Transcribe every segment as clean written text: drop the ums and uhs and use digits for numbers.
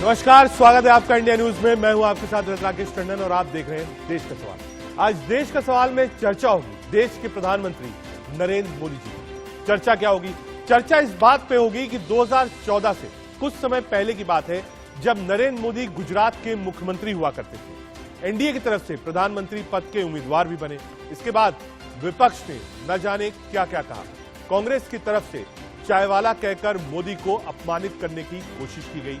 नमस्कार, स्वागत है आपका इंडिया न्यूज में। मैं हूं आपके साथ राकेश टंडन और आप देख रहे हैं देश का सवाल। आज देश का सवाल में चर्चा होगी देश के प्रधानमंत्री नरेंद्र मोदी जी की। चर्चा क्या होगी? चर्चा इस बात पे होगी कि 2014 से कुछ समय पहले की बात है जब नरेंद्र मोदी गुजरात के मुख्यमंत्री हुआ करते थे। एनडीए की तरफ से प्रधानमंत्री पद के उम्मीदवार भी बने। इसके बाद विपक्ष ने न जाने क्या क्या कहा। कांग्रेस की तरफ से चाय वाला कहकर मोदी को अपमानित करने की कोशिश की गई,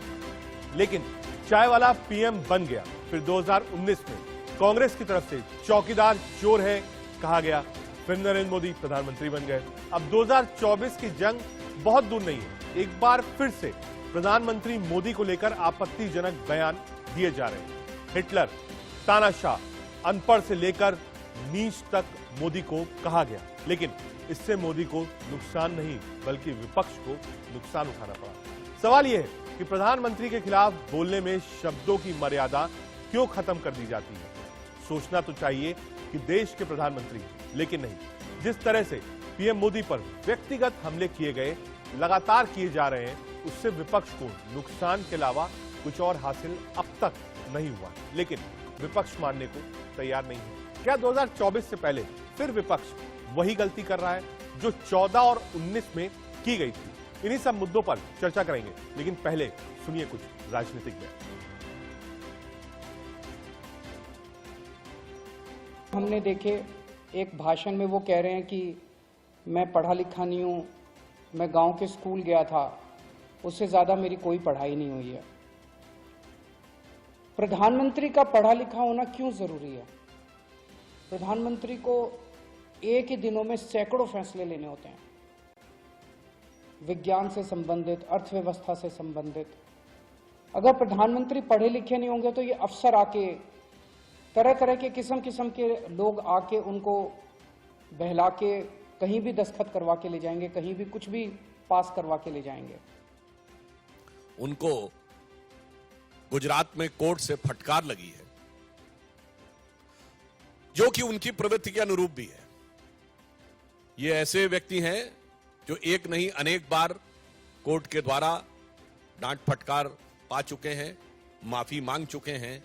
लेकिन चाय वाला पीएम बन गया। फिर 2019 में कांग्रेस की तरफ से चौकीदार चोर है कहा गया, फिर नरेंद्र मोदी प्रधानमंत्री बन गए। अब 2024 की जंग बहुत दूर नहीं है। एक बार फिर से प्रधानमंत्री मोदी को लेकर आपत्तिजनक बयान दिए जा रहे हैं। हिटलर, तानाशाह, अनपढ़ से लेकर नीच तक मोदी को कहा गया, लेकिन इससे मोदी को नुकसान नहीं बल्कि विपक्ष को नुकसान उठाना पड़ा। सवाल यह है कि प्रधानमंत्री के खिलाफ बोलने में शब्दों की मर्यादा क्यों खत्म कर दी जाती है? सोचना तो चाहिए कि देश के प्रधानमंत्री, लेकिन नहीं। जिस तरह से पीएम मोदी पर व्यक्तिगत हमले किए गए, लगातार किए जा रहे हैं, उससे विपक्ष को नुकसान के अलावा कुछ और हासिल अब तक नहीं हुआ, लेकिन विपक्ष मानने को तैयार नहीं है। क्या 2024 से पहले फिर विपक्ष वही गलती कर रहा है जो 14 और 19 में की गई थी? इन्हीं सब मुद्दों पर चर्चा करेंगे, लेकिन पहले सुनिए कुछ राजनीतिक बयान। हमने देखे एक भाषण में वो कह रहे हैं कि मैं पढ़ा लिखा नहीं हूं, मैं गांव के स्कूल गया था, उससे ज्यादा मेरी कोई पढ़ाई नहीं हुई है। प्रधानमंत्री का पढ़ा लिखा होना क्यों जरूरी है? प्रधानमंत्री को एक ही दिनों में सैकड़ों फैसले लेने होते हैं, विज्ञान से संबंधित, अर्थव्यवस्था से संबंधित। अगर प्रधानमंत्री पढ़े लिखे नहीं होंगे तो ये अफसर आके तरह तरह के किस्म के लोग आके उनको बहला के कहीं भी दस्तखत करवा के ले जाएंगे, कहीं भी कुछ भी पास करवा के ले जाएंगे। उनको गुजरात में कोर्ट से फटकार लगी है, जो कि उनकी प्रवृत्ति के अनुरूप भी है। ये ऐसे व्यक्ति हैं जो एक नहीं अनेक बार कोर्ट के द्वारा डांट फटकार पा चुके हैं, माफी मांग चुके हैं।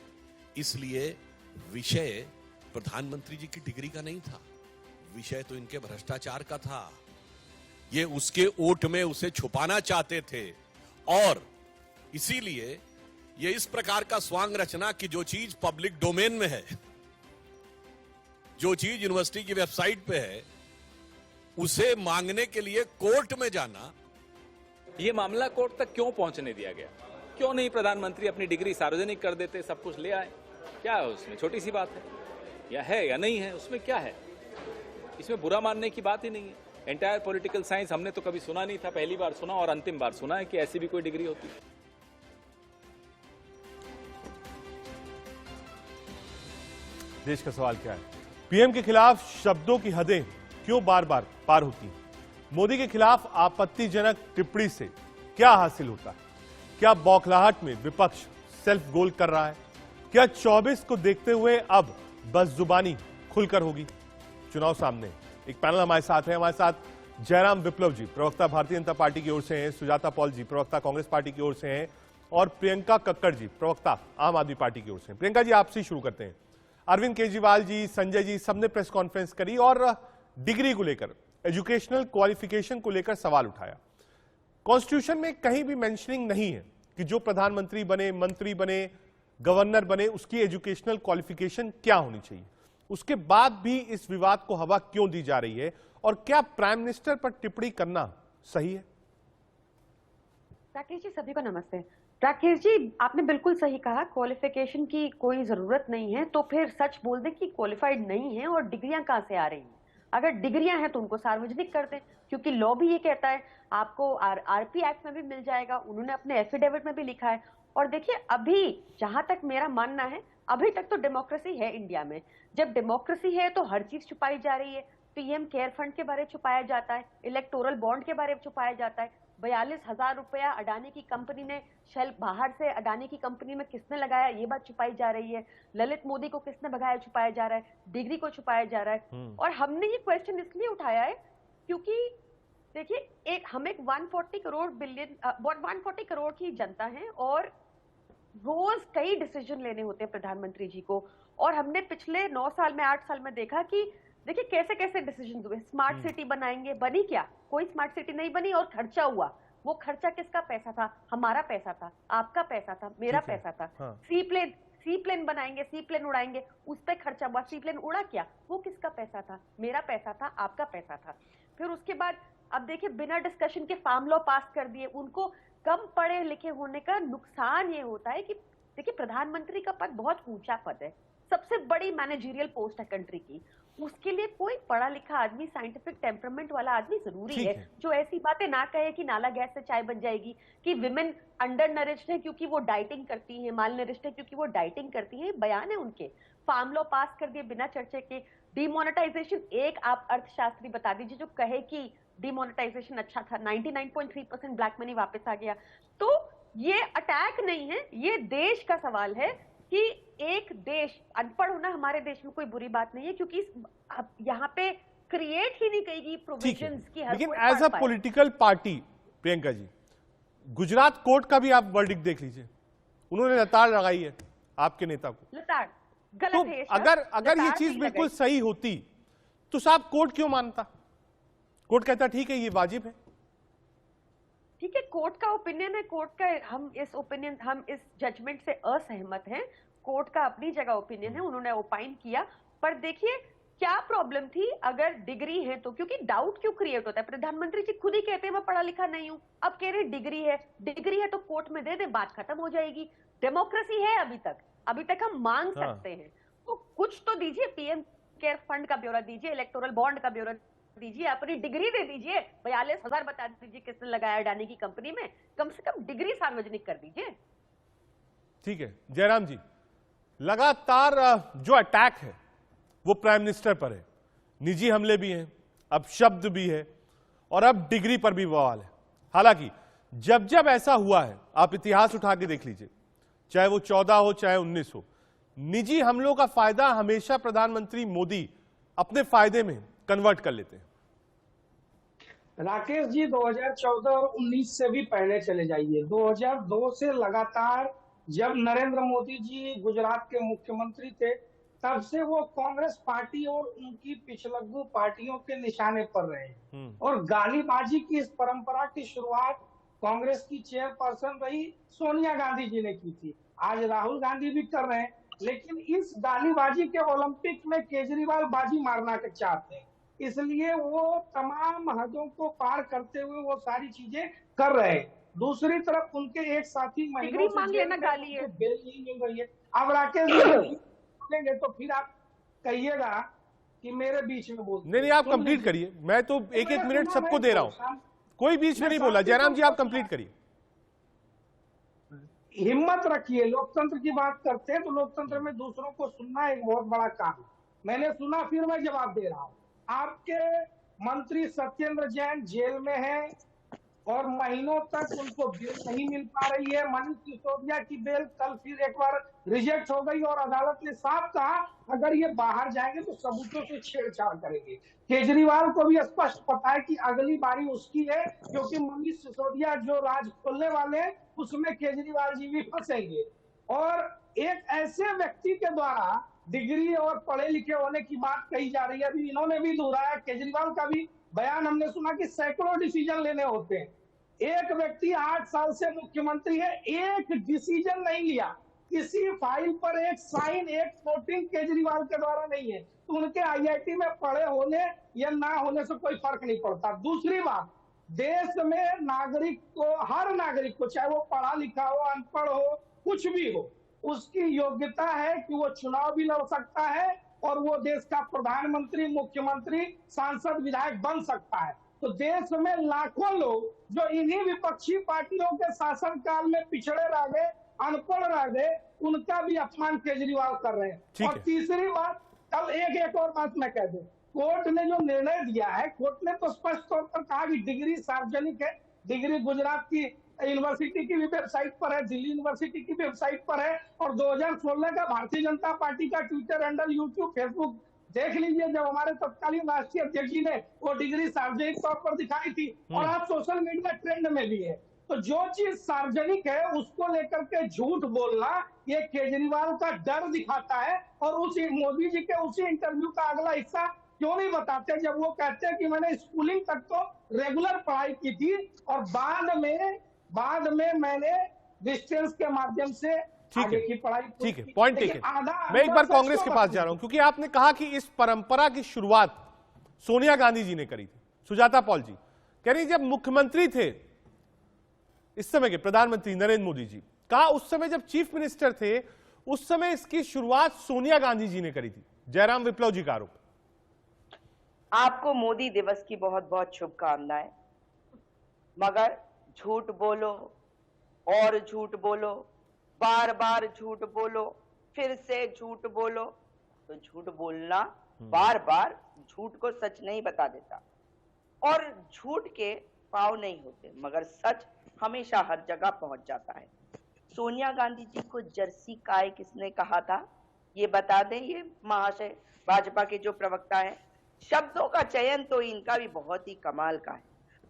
इसलिए विषय प्रधानमंत्री जी की डिग्री का नहीं था, विषय तो इनके भ्रष्टाचार का था। ये उसके ओट में उसे छुपाना चाहते थे और इसीलिए ये इस प्रकार का स्वांग रचना कि जो चीज पब्लिक डोमेन में है, जो चीज यूनिवर्सिटी की वेबसाइट पे है, उसे मांगने के लिए कोर्ट में जाना। ये मामला कोर्ट तक क्यों पहुंचने दिया गया? क्यों नहीं प्रधानमंत्री अपनी डिग्री सार्वजनिक कर देते, सब कुछ ले आए? क्या है उसमें? छोटी सी बात है, या है या नहीं है, उसमें क्या है? इसमें बुरा मानने की बात ही नहीं है। एंटायर पॉलिटिकल साइंस हमने तो कभी सुना नहीं था, पहली बार सुना और अंतिम बार सुना है कि ऐसी भी कोई डिग्री होती है। देश का सवाल क्या है? पीएम के खिलाफ शब्दों की हदें क्यों बार बार पार होती हैं? मोदी के खिलाफ आपत्तिजनक टिप्पणी से क्या हासिल होता है? क्या बौखलाहट में विपक्ष सेल्फ गोल कर रहा है? क्या 24 को देखते हुए अब बस जुबानी खुलकर होगी? चुनाव सामने। एक पैनल हमारे साथ है। हमारे साथ जयराम विप्लव जी, प्रवक्ता भारतीय जनता पार्टी की ओर से हैं, सुजाता पॉल जी, प्रवक्ता कांग्रेस पार्टी की ओर से हैं, और प्रियंका कक्कड़ जी, प्रवक्ता आम आदमी पार्टी की ओर से हैं। प्रियंका जी, आपसे शुरू करते हैं। अरविंद केजरीवाल जी, संजय जी, सबने प्रेस कॉन्फ्रेंस करी और डिग्री को लेकर, एजुकेशनल क्वालिफिकेशन को लेकर सवाल उठाया। कॉन्स्टिट्यूशन में कहीं भी मेंशनिंग नहीं है कि जो प्रधानमंत्री बने, मंत्री बने, गवर्नर बने, उसकी एजुकेशनल क्वालिफिकेशन क्या होनी चाहिए। उसके बाद भी इस विवाद को हवा क्यों दी जा रही है और क्या प्राइम मिनिस्टर पर टिप्पणी करना सही है? राकेश जी, सभी को नमस्ते। राकेश जी, आपने बिल्कुल सही कहा, क्वालिफिकेशन की कोई जरूरत नहीं है तो फिर सच बोल दें कि क्वालिफाइड नहीं है और डिग्रियां कहां से आ रही हैं। अगर डिग्रियां हैं तो उनको सार्वजनिक कर दें, क्योंकि लॉ भी ये कहता है, आपको आरपी एक्ट में भी मिल जाएगा, उन्होंने अपने एफिडेविट में भी लिखा है। और देखिए, अभी जहां तक मेरा मानना है, अभी तक तो डेमोक्रेसी है इंडिया में। जब डेमोक्रेसी है तो हर चीज छुपाई जा रही है। पीएम केयर फंड के बारे में छुपाया जाता है, इलेक्टोरल बॉन्ड के बारे में छुपाया जाता है, 42,000 रुपया अडानी की कंपनी ने, शेल बाहर से अडानी की कंपनी में किसने लगाया, ये बात छुपाई जा रही है। ललित मोदी को किसने भगाया, छुपाया जा रहा है। डिग्री को छुपाया जा रहा है। और हमने ये क्वेश्चन इसलिए उठाया है क्योंकि देखिए, हम एक 140 करोड़ की जनता है और रोज कई डिसीजन लेने होते हैं प्रधानमंत्री जी को, और हमने पिछले 9 साल में 8 साल में देखा कि देखिए कैसे कैसे डिसीजन हुए। स्मार्ट सिटी बनाएंगे, बनी क्या? कोई स्मार्ट सिटी नहीं बनी, और खर्चा हुआ। वो खर्चा किसका पैसा था? हमारा पैसा था, आपका पैसा था, मेरा ठीक है। पैसा था। हाँ। सी प्लेन बनाएंगे, सी प्लेन उड़ाएंगे, उस पर खर्चा हुआ। सी प्लेन उड़ा क्या? वो किसका पैसा था? मेरा पैसा था, आपका पैसा था। फिर उसके बाद अब देखिए बिना डिस्कशन के फार्म लॉ पास कर दिए। उनको कम पढ़े लिखे होने का नुकसान ये होता है कि देखिए प्रधानमंत्री का पद बहुत ऊंचा पद है, सबसे बड़ी मैनेजरियल पोस्ट है कंट्री की। उसके लिए कोई पढ़ा लिखा आदमी, साइंटिफिक टेम्परामेंट वाला आदमी जरूरी ठीक है, है। जो ऐसी बातें ना कहे कि नाला गैस से चाय बन जाएगी, कि विमेन अंडर नरिश्ड है क्योंकि वो डाइटिंग करती हैं, माल नरिश्ड है क्योंकि वो डाइटिंग करती हैं। बयान है उनके। फार्म लॉ पास कर दिए बिना चर्चे के। डिमोनेटाइजेशन, एक आप अर्थशास्त्री बता दीजिए जो कहे कि डिमोनेटाइजेशन अच्छा था। 99.3% ब्लैक मनी वापस आ गया। तो ये अटैक नहीं है, ये देश का सवाल है कि एक देश, अनपढ़ होना हमारे देश में कोई बुरी बात नहीं है, क्योंकि यहाँ पे क्रिएट ही नहीं करेगी ठीक है, प्रोविजंस की हर लेकिन कोई एज पढ़ अ पाए। Political party Priyanka ji, Gujarat court का भी आप वर्डिक्ट देख लीजिए। उन्होंने लताड़ लगाई है आपके नेता को। लताड़ गलत तो है ये शब्द। अगर ये लताड़ चीज नहीं बिल्कुल लगाई। सही होती तो साहब कोर्ट क्यों मानता? कोर्ट कहता ठीक है ये वाजिब है। ठीक है, कोर्ट का ओपिनियन है। कोर्ट का हम इस जजमेंट से असहमत हैं। कोर्ट का अपनी जगह ओपिनियन है, उन्होंने ओपाइन किया। पर देखिए क्या प्रॉब्लम थी अगर डिग्री है तो, क्योंकि डाउट क्यों क्रिएट होता है? प्रधानमंत्री जी खुद ही कहते हैं मैं पढ़ा लिखा नहीं हूं, अब कह रहे डिग्री है। डिग्री है तो कोर्ट में दे दे, बात खत्म हो जाएगी। डेमोक्रेसी है अभी तक हम मांग हाँ। सकते हैं। तो कुछ तो दीजिए, पीएम केयर फंड का ब्यौरा दीजिए, इलेक्टोरल बॉन्ड का ब्यौरा दीजिए, अपनी डिग्री दे दीजिए। 42,000 बता दीजिए किसने लगाया अडानी की कंपनी में। कम से कम डिग्री सार्वजनिक कर दीजिए। ठीक है जयराम जी, लगातार जो अटैक है वो प्राइम मिनिस्टर पर है। निजी हमले भी हैं, अब शब्द भी है, और अब डिग्री पर भी बवाल है। हालांकि जब जब ऐसा हुआ है, आप इतिहास उठा के देख लीजिए, चाहे वो 14 हो चाहे 19 हो, निजी हमलों का फायदा हमेशा प्रधानमंत्री मोदी अपने फायदे में कन्वर्ट कर लेते हैं। राकेश जी 2014 और 19 से भी पहले चले जाइए। 2002 से लगातार जब नरेंद्र मोदी जी गुजरात के मुख्यमंत्री थे, तब से वो कांग्रेस पार्टी और उनकी पिछलग्गू पार्टियों के निशाने पर रहे। और गालीबाजी की इस परंपरा की शुरुआत कांग्रेस की चेयरपर्सन रही सोनिया गांधी जी ने की थी। आज राहुल गांधी भी कर रहे हैं, लेकिन इस गालीबाजी के ओलंपिक में केजरीवाल बाजी मारना चाहते हैं, इसलिए वो तमाम हदों को पार करते हुए वो सारी चीजें कर रहे हैं। दूसरी तरफ उनके एक साथी डिग्री मांग लेना गाली है। बेल नहीं मिल रही है। अब राकेश जी बोलेंगे तो फिर आप कहिएगा कि मेरे बीच में बोल। नहीं आप कंप्लीट करिए, मैं तो एक मिनट सबको दे रहा हूं, कोई बीच में नहीं बोला। जयराम जी आप कंप्लीट करिए। हिम्मत रखिए, लोकतंत्र की बात करते हैं तो लोकतंत्र में दूसरों को सुनना एक बहुत बड़ा काम है। मैंने सुना, फिर मैं जवाब दे रहा हूं। आपके मंत्री सत्येंद्र जैन जेल में हैं और महीनों तक उनको बेल नहीं मिल पा रही है। मनीष सिसोदिया की बेल कल फिर एक बार रिजेक्ट हो गई और अदालत ने साफ कहा अगर ये बाहर जाएंगे तो सबूतों से छेड़छाड़ करेंगे। केजरीवाल को भी स्पष्ट पता है कि अगली बारी उसकी है, क्योंकि मनीष सिसोदिया जो राज खोलने वाले हैं उसमें केजरीवाल जी भी फंसेंगे। और एक ऐसे व्यक्ति के द्वारा डिग्री और पढ़े लिखे होने की बात कही जा रही है। अभी इन्होंने भी दोहराया, केजरीवाल का भी बयान हमने सुना कि सैकड़ों डिसीजन लेने होते हैं। एक व्यक्ति 8 साल से मुख्यमंत्री है, एक डिसीजन नहीं लिया, किसी फाइल पर एक साइन, एक वोटिंग केजरीवाल के द्वारा नहीं है। तो उनके आईआईटी में पढ़े होने या ना होने से कोई फर्क नहीं पड़ता। दूसरी बात, देश में नागरिक को, हर नागरिक को, चाहे वो पढ़ा लिखा हो, अनपढ़ हो, कुछ भी हो, उसकी योग्यता है कि वो चुनाव भी लड़ सकता है और वो देश का प्रधानमंत्री, मुख्यमंत्री, सांसद, विधायक बन सकता है। तो देश में लाखों लोग जो इन्हीं विपक्षी पार्टियों के शासन काल में पिछड़े रह गए, अनपढ़ रह गए, उनका भी अपमान केजरीवाल कर रहे हैं। और तीसरी बात, कल एक और बात मैं कह दूं, कोर्ट ने जो निर्णय दिया है, कोर्ट ने तो स्पष्ट तौर पर कहा कि डिग्री सार्वजनिक है। डिग्री गुजरात की यूनिवर्सिटी की भी वेबसाइट पर है, दिल्ली यूनिवर्सिटी की वेबसाइट पर है, और 2016 का भारतीय जनता पार्टी का ट्विटर हैंडल, यूट्यूब, फेसबुक देख लीजिए। जब हमारे तत्कालीन राष्ट्रीय अध्यक्ष जी ने वो डिग्री सार्वजनिक तौर पर दिखाई थी, और आज सोशल मीडिया ट्रेंड में भी है। तो जो चीज सार्वजनिक है उसको लेकर के झूठ बोलना ये केजरीवाल का डर दिखाता है। और उसी मोदी जी के उसी इंटरव्यू का अगला हिस्सा क्यों नहीं बताते जब वो कहते हैं कि मैंने स्कूलिंग तक तो रेगुलर पढ़ाई की थी और बाद में मैंने डिस्टेंस के माध्यम से आगे की पढ़ाई। ठीक है, पॉइंट टेकन। मैं एक बार कांग्रेस के पास जा रहा हूं क्योंकि आपने कहा कि इस परंपरा की शुरुआत सोनिया गांधी जी ने करी थी। सुजाता पॉल जी कह रही जब मुख्यमंत्री थे इस समय के प्रधानमंत्री नरेंद्र मोदी जी, कहा उस समय जब चीफ मिनिस्टर थे उस समय इसकी शुरुआत सोनिया गांधी जी ने करी थी। जयराम विप्लव जी का आरोप। आपको मोदी दिवस की बहुत बहुत शुभकामनाएं, मगर झूठ बोलो और झूठ बोलो, बार बार झूठ बोलो, फिर से झूठ बोलो, तो झूठ बोलना बार बार झूठ को सच नहीं बता देता और झूठ के पाँव नहीं होते, मगर सच हमेशा हर जगह पहुंच जाता है। सोनिया गांधी जी को जर्सी काय किसने कहा था ये बता दें, ये महाशय भाजपा के जो प्रवक्ता हैं। शब्दों का चयन तो इनका भी बहुत ही कमाल का है।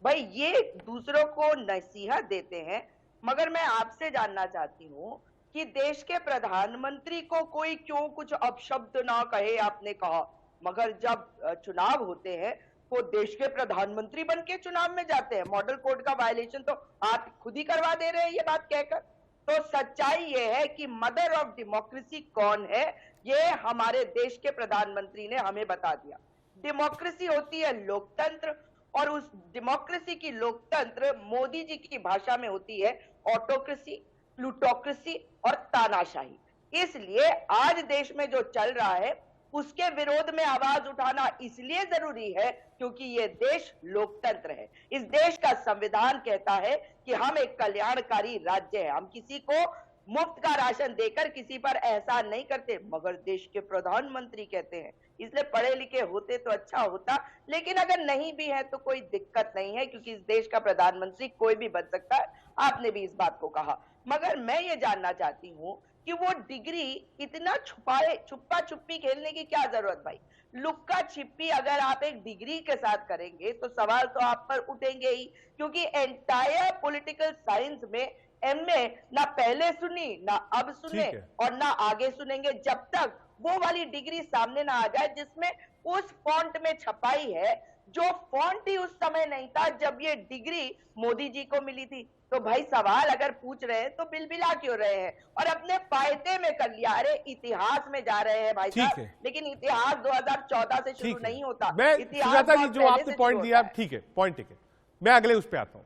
भाई ये दूसरों को नसीहत देते हैं, मगर मैं आपसे जानना चाहती हूँ कि देश के प्रधानमंत्री को कोई क्यों कुछ अपशब्द ना कहे। आपने कहा, मगर जब चुनाव होते हैं वो देश के प्रधानमंत्री बन के चुनाव में जाते हैं। मॉडल कोड का वायलेशन तो आप खुद ही करवा दे रहे हैं ये बात कहकर। तो सच्चाई ये है कि मदर ऑफ डेमोक्रेसी कौन है ये हमारे देश के प्रधानमंत्री ने हमें बता दिया। डेमोक्रेसी होती है लोकतंत्र, और उस डेमोक्रेसी की लोकतंत्र मोदी जी की भाषा में होती है ऑटोक्रेसी, प्लूटोक्रेसी और तानाशाही। इसलिए आज देश में जो चल रहा है उसके विरोध में आवाज उठाना इसलिए जरूरी है क्योंकि ये देश लोकतंत्र है। इस देश का संविधान कहता है कि हम एक कल्याणकारी राज्य है, हम किसी को मुफ्त का राशन देकर किसी पर एहसान नहीं करते, मगर देश के प्रधानमंत्री कहते हैं। इसलिए पढ़े लिखे होते तो अच्छा होता, लेकिन अगर नहीं भी है तो कोई दिक्कत नहीं है क्योंकि इस देश का प्रधानमंत्री कोई भी बन सकता है। आपने भी इस बात को कहा, मगर मैं ये जानना चाहती हूँ कि वो डिग्री इतना छुपा छुपी खेलने की क्या जरूरत भाई। लुक्का छिपी अगर आप एक डिग्री के साथ करेंगे तो सवाल तो आप पर उठेंगे ही, क्योंकि एंटायर पॉलिटिकल साइंस में एमए ना पहले सुनी ना अब सुने और ना आगे सुनेंगे जब तक वो वाली डिग्री सामने ना आ जाए जिसमें उस फॉन्ट में छपाई है जो फॉन्ट ही उस समय नहीं था जब ये डिग्री मोदी जी को मिली थी। तो भाई सवाल अगर पूछ रहे हैं तो बिलबिला क्यों रहे हैं और अपने फायदे में कर लिया। अरे इतिहास में जा रहे हैं भाई साहब, लेकिन इतिहास 2014 से शुरू नहीं होता। सुजाता जी जो आपने पॉइंट दिया ठीक है, पॉइंट ठीक है। मैं अगले उस पर आता हूं।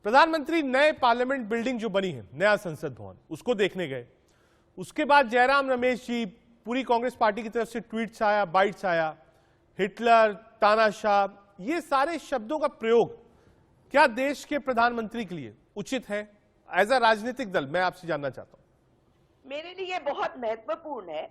प्रधानमंत्री नए पार्लियामेंट बिल्डिंग जो बनी है, नया संसद भवन, उसको देखने गए। उसके बाद जयराम रमेश जी, पूरी कांग्रेस पार्टी की तरफ से ट्वीट्स आया, बाइट्स आया, हिटलर, तानाशाह, ये सारे शब्दों का प्रयोग क्या देश के प्रधानमंत्री के लिए उचित है? एज अ राजनीतिक दल मैं आपसे जानना चाहता हूं। मेरे लिए बहुत महत्वपूर्ण है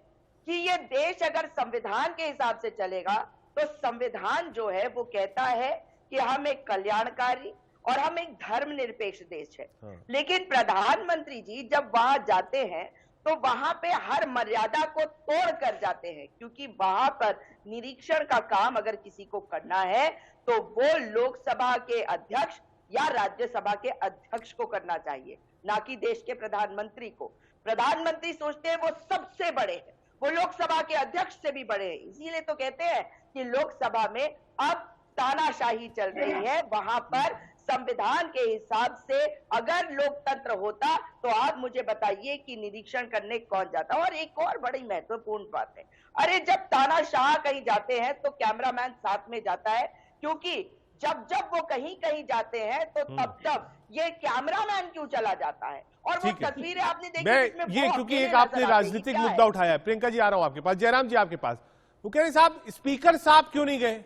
कि ये देश अगर संविधान के हिसाब से चलेगा तो संविधान जो है वो कहता है कि हम एक कल्याणकारी और हम एक धर्मनिरपेक्ष देश है। लेकिन प्रधानमंत्री जी जब वहां जाते हैं तो वहां पे हर मर्यादा को तोड़ कर जाते हैं, क्योंकि वहां पर निरीक्षण का काम अगर किसी को करना है तो वो लोकसभा के अध्यक्ष या राज्यसभा के अध्यक्ष को करना चाहिए, ना कि देश के प्रधानमंत्री को। प्रधानमंत्री सोचते हैं वो सबसे बड़े हैं, वो लोकसभा के अध्यक्ष से भी बड़े हैं। इसीलिए तो कहते हैं कि लोकसभा में अब तानाशाही चल रही है। वहां पर संविधान के हिसाब से अगर लोकतंत्र होता तो आप मुझे बताइए कि निरीक्षण करने कौन जाता। और एक और बड़ी महत्वपूर्ण बात है, अरे जब तानाशाह कहीं जाते हैं तो कैमरामैन साथ में जाता है, क्योंकि जब वो कहीं कहीं जाते हैं तो तब ये कैमरामैन क्यों चला जाता है। और वो तस्वीरें आपने देखी ये क्योंकि एक आपने राजनीतिक मुद्दा उठाया। प्रियंका जी आ रहा हूं आपके पास, जयराम जी आपके पास। वो कह रहे साहब स्पीकर साहब क्यों नहीं गए,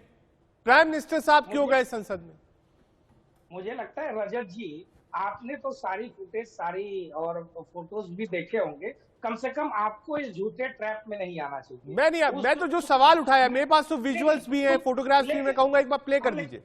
प्राइम मिनिस्टर साहब क्यों गए संसद में? मुझे लगता है रजत जी आपने तो सारी फुटेज सारी और फोटोज भी देखे होंगे, कम से कम आपको इस झूठे ट्रैप में नहीं आना चाहिए। मैं तो जो सवाल उठाया, मेरे पास तो विजुअल्स भी हैं, फोटोग्राफ्स भी, मैं कहूंगा एक बार प्ले कर दीजिए।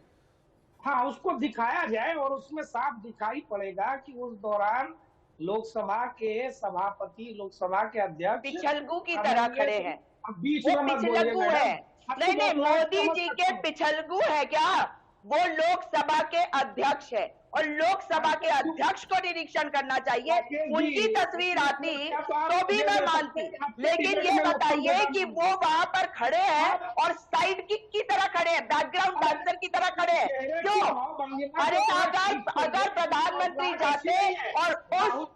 हाँ, उसको दिखाया जाए और उसमें साफ दिखाई पड़ेगा कि उस दौरान लोकसभा के सभापति, लोकसभा के अध्यक्ष पिछलगू की तरह खड़े हैं। बीच में पिछलगू है, नहीं मोदी जी के पिछलगू है क्या? वो लोकसभा के अध्यक्ष है और लोकसभा के अध्यक्ष को निरीक्षण करना चाहिए। उनकी तस्वीर आती तो भी मैं मानती, लेकिन ये बताइए कि वो वहां पर खड़े हैं और साइड किक की तरह खड़े हैं, बैकग्राउंड डांसर की तरह खड़े हैं, क्यों? अरे अगर प्रधानमंत्री जाते और उस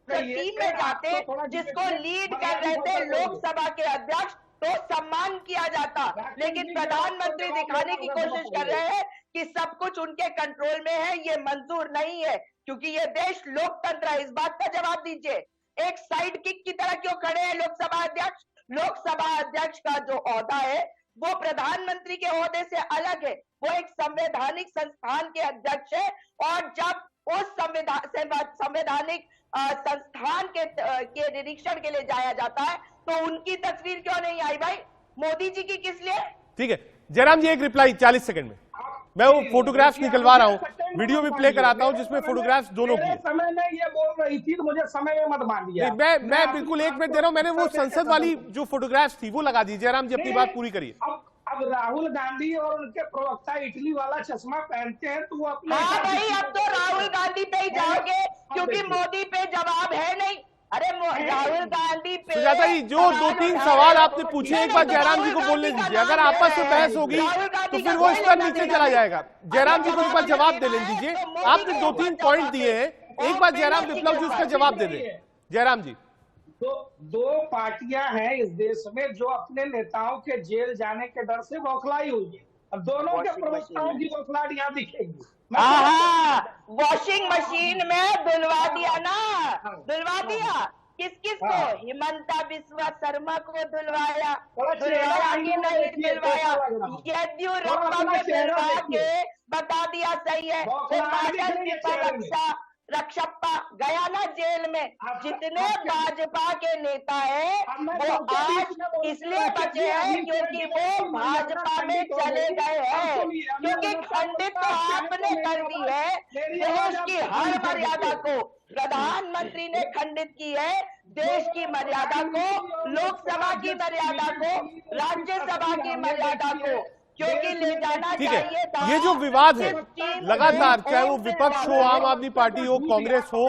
टीम में जाते जिसको लीड कर रहे थे लोकसभा के अध्यक्ष, तो सम्मान किया जाता। लेकिन प्रधानमंत्री दिखाने की कोशिश कर रहे हैं कि सब कुछ उनके कंट्रोल में है। ये मंजूर नहीं है, क्योंकि ये देश लोकतंत्र है। इस बात का जवाब दीजिए। एक साइड किक की तरह क्यों खड़े हैं लोकसभा अध्यक्ष? लोकसभा अध्यक्ष का जो ओहदा है वो प्रधानमंत्री के ओहदे से अलग है। वो एक संवैधानिक संस्थान के अध्यक्ष है, और जब उस संवैधानिक संस्थान के निरीक्षण के लिए जाया जाता है तो उनकी तस्वीर क्यों नहीं आई भाई? मोदी जी की किस लिए? ठीक है जयराम जी, एक रिप्लाई 40 सेकंड में। मैं वो फोटोग्राफ्स निकलवा रहा हूँ, वीडियो भी प्ले कराता हूँ जिसमें फोटोग्राफ्स दोनों की। समय में ये बोल रही थी तो मुझे समय में मत बांधिए। मैं बिल्कुल 1 मिनट दे रहा हूँ। मैंने वो संसद वाली जो फोटोग्राफ्स थी वो लगा दी। जयराम जी अपनी बात पूरी करिए। अब राहुल गांधी और उनके प्रवक्ता इटली वाला चश्मा पहनते हैं तो वो अपने हाँ भाई, अब तो राहुल गांधी पे ही जाओगे, क्योंकि मोदी पे जवाब है नहीं। अरे राहुल गांधी पे सुजाता जी, जो 2-3 सवाल आपने पूछे एक बार जयराम जी को बोलने दीजिए। अगर आपस में बहस होगी तो फिर वो स्तर नीचे चला जाएगा। जयराम जी को एक बार जवाब दे लेने दीजिए। आपने 2-3 पॉइंट दिए हैं, एक बार जयराम विप्लव जी उसका जवाब दे दें। जयराम जी, दो पार्टियां हैं इस देश में जो अपने नेताओं के जेल जाने के डर से बौखलाई हुई है। अब दोनों के प्रवक्ताओं की बौखलाहट यहाँ दिखेगी। वॉशिंग मशीन में धुलवा दिया ना, धुलवा दिया। किस को? हिमंता बिस्वा शर्मा को धुलवाया कि नहीं धुलवाया? येदियुरप्पा को धुलवा के बता दिया सही है। रक्षप्पा गया ना जेल में। जितने भाजपा के नेता हैं वो आज इसलिए बचे हैं क्योंकि वो भाजपा में चले गए हैं, क्योंकि खंडित तो आपने कर दी है देश की हर मर्यादा को। प्रधानमंत्री ने खंडित की है देश की मर्यादा को, लोकसभा की मर्यादा को, राज्यसभा की मर्यादा को, क्योंकि ले जाना चाहिए था। ये जो विवाद है लगातार, चाहे वो विपक्ष हो, आम आदमी पार्टी हो, कांग्रेस हो,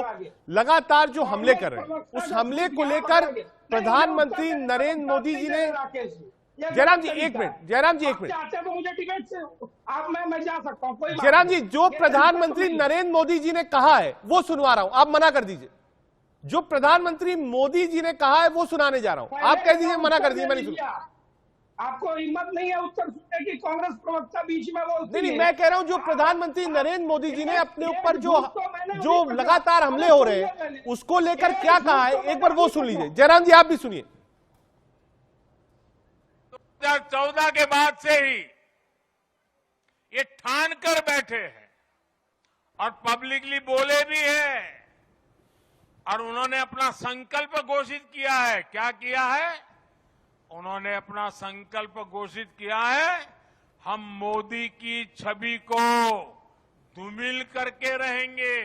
लगातार जो हमले कर रहे हैं, उस हमले को लेकर प्रधानमंत्री नरेंद्र मोदी जी ने। जयराम जी 1 मिनट, जयराम जी 1 मिनट। तो मुझे टिकट से आप मैं जा सकता हूँ। जयराम जी, जो प्रधानमंत्री नरेंद्र मोदी जी ने कहा है वो सुनवा रहा हूं, आप मना कर दीजिए। जो प्रधानमंत्री मोदी जी ने कहा है वो सुनाने जा रहा हूं, आप कह दीजिए मना कर दीजिए। मैं नहीं सुन, आपको हिम्मत नहीं है उत्तर सुनने की? कांग्रेस प्रवक्ता बीच में बोलती है। नहीं, मैं कह रहा हूं जो प्रधानमंत्री नरेंद्र मोदी जी ने अपने ऊपर जो लगातार हमले हो रहे हैं उसको लेकर क्या कहा है, एक बार वो सुन लीजिए। जयराम जी आप भी सुनिए। 2014 के बाद से ही ये ठान कर बैठे हैं और पब्लिकली बोले भी हैं, और उन्होंने अपना संकल्प घोषित किया है। क्या किया है? उन्होंने अपना संकल्प घोषित किया है, हम मोदी की छवि को धूमिल करके रहेंगे।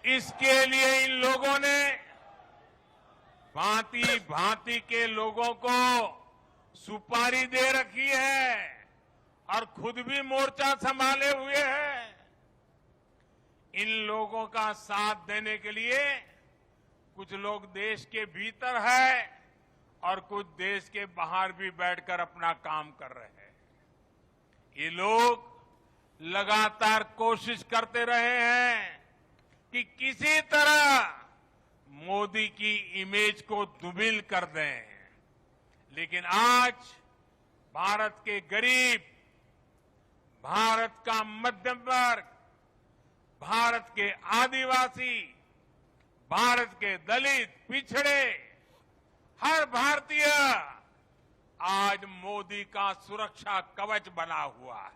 इसके लिए इन लोगों ने भांति भांति के लोगों को सुपारी दे रखी है और खुद भी मोर्चा संभाले हुए हैं। इन लोगों का साथ देने के लिए कुछ लोग देश के भीतर है और कुछ देश के बाहर भी बैठकर अपना काम कर रहे हैं। ये लोग लगातार कोशिश करते रहे हैं कि किसी तरह मोदी की इमेज को धूमिल कर दें, लेकिन आज भारत के गरीब, भारत का मध्यम वर्ग, भारत के आदिवासी, भारत के दलित, पिछड़े, हर भारतीय आज मोदी का सुरक्षा कवच बना हुआ है।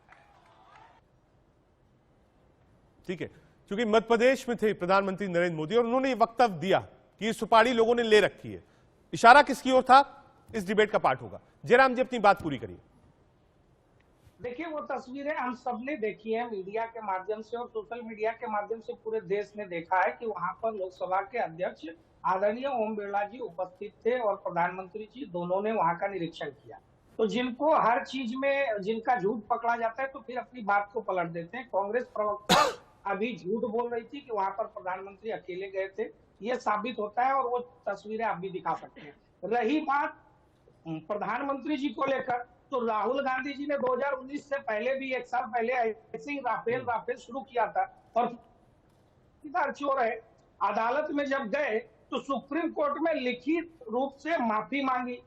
ठीक है, क्योंकि मध्य प्रदेश में थे प्रधानमंत्री नरेंद्र मोदी और उन्होंने ये वक्तव्य दिया कि ये सुपारी लोगों ने ले रखी है। इशारा किसकी ओर था, इस डिबेट का पार्ट होगा। जयराम जी अपनी बात पूरी करिए। देखिए, वो तस्वीरें हम सबने देखी है मीडिया के माध्यम से और सोशल मीडिया के माध्यम से पूरे देश ने देखा है कि वहां पर लोकसभा के अध्यक्ष आदरणीय ओम बिरला जी उपस्थित थे और प्रधानमंत्री जी दोनों ने वहां का निरीक्षण किया। तो जिनको हर चीज में जिनका झूठ पकड़ा जाता है तो फिर अपनी बात को पलट देते हैं। कांग्रेस प्रवक्ता अभी झूठ बोल रही थी कि वहां पर प्रधानमंत्री अकेले गए थे, ये साबित होता है और वो तस्वीरें आप भी दिखा सकते हैं। रही बात प्रधानमंत्री जी को लेकर, तो राहुल गांधी जी ने 2019 से पहले भी, एक साल पहले ऐसे ही राफेल शुरू किया था और चोर है, अदालत में जब गए तो सुप्रीम कोर्ट में लिखित रूप से माफी मांगी।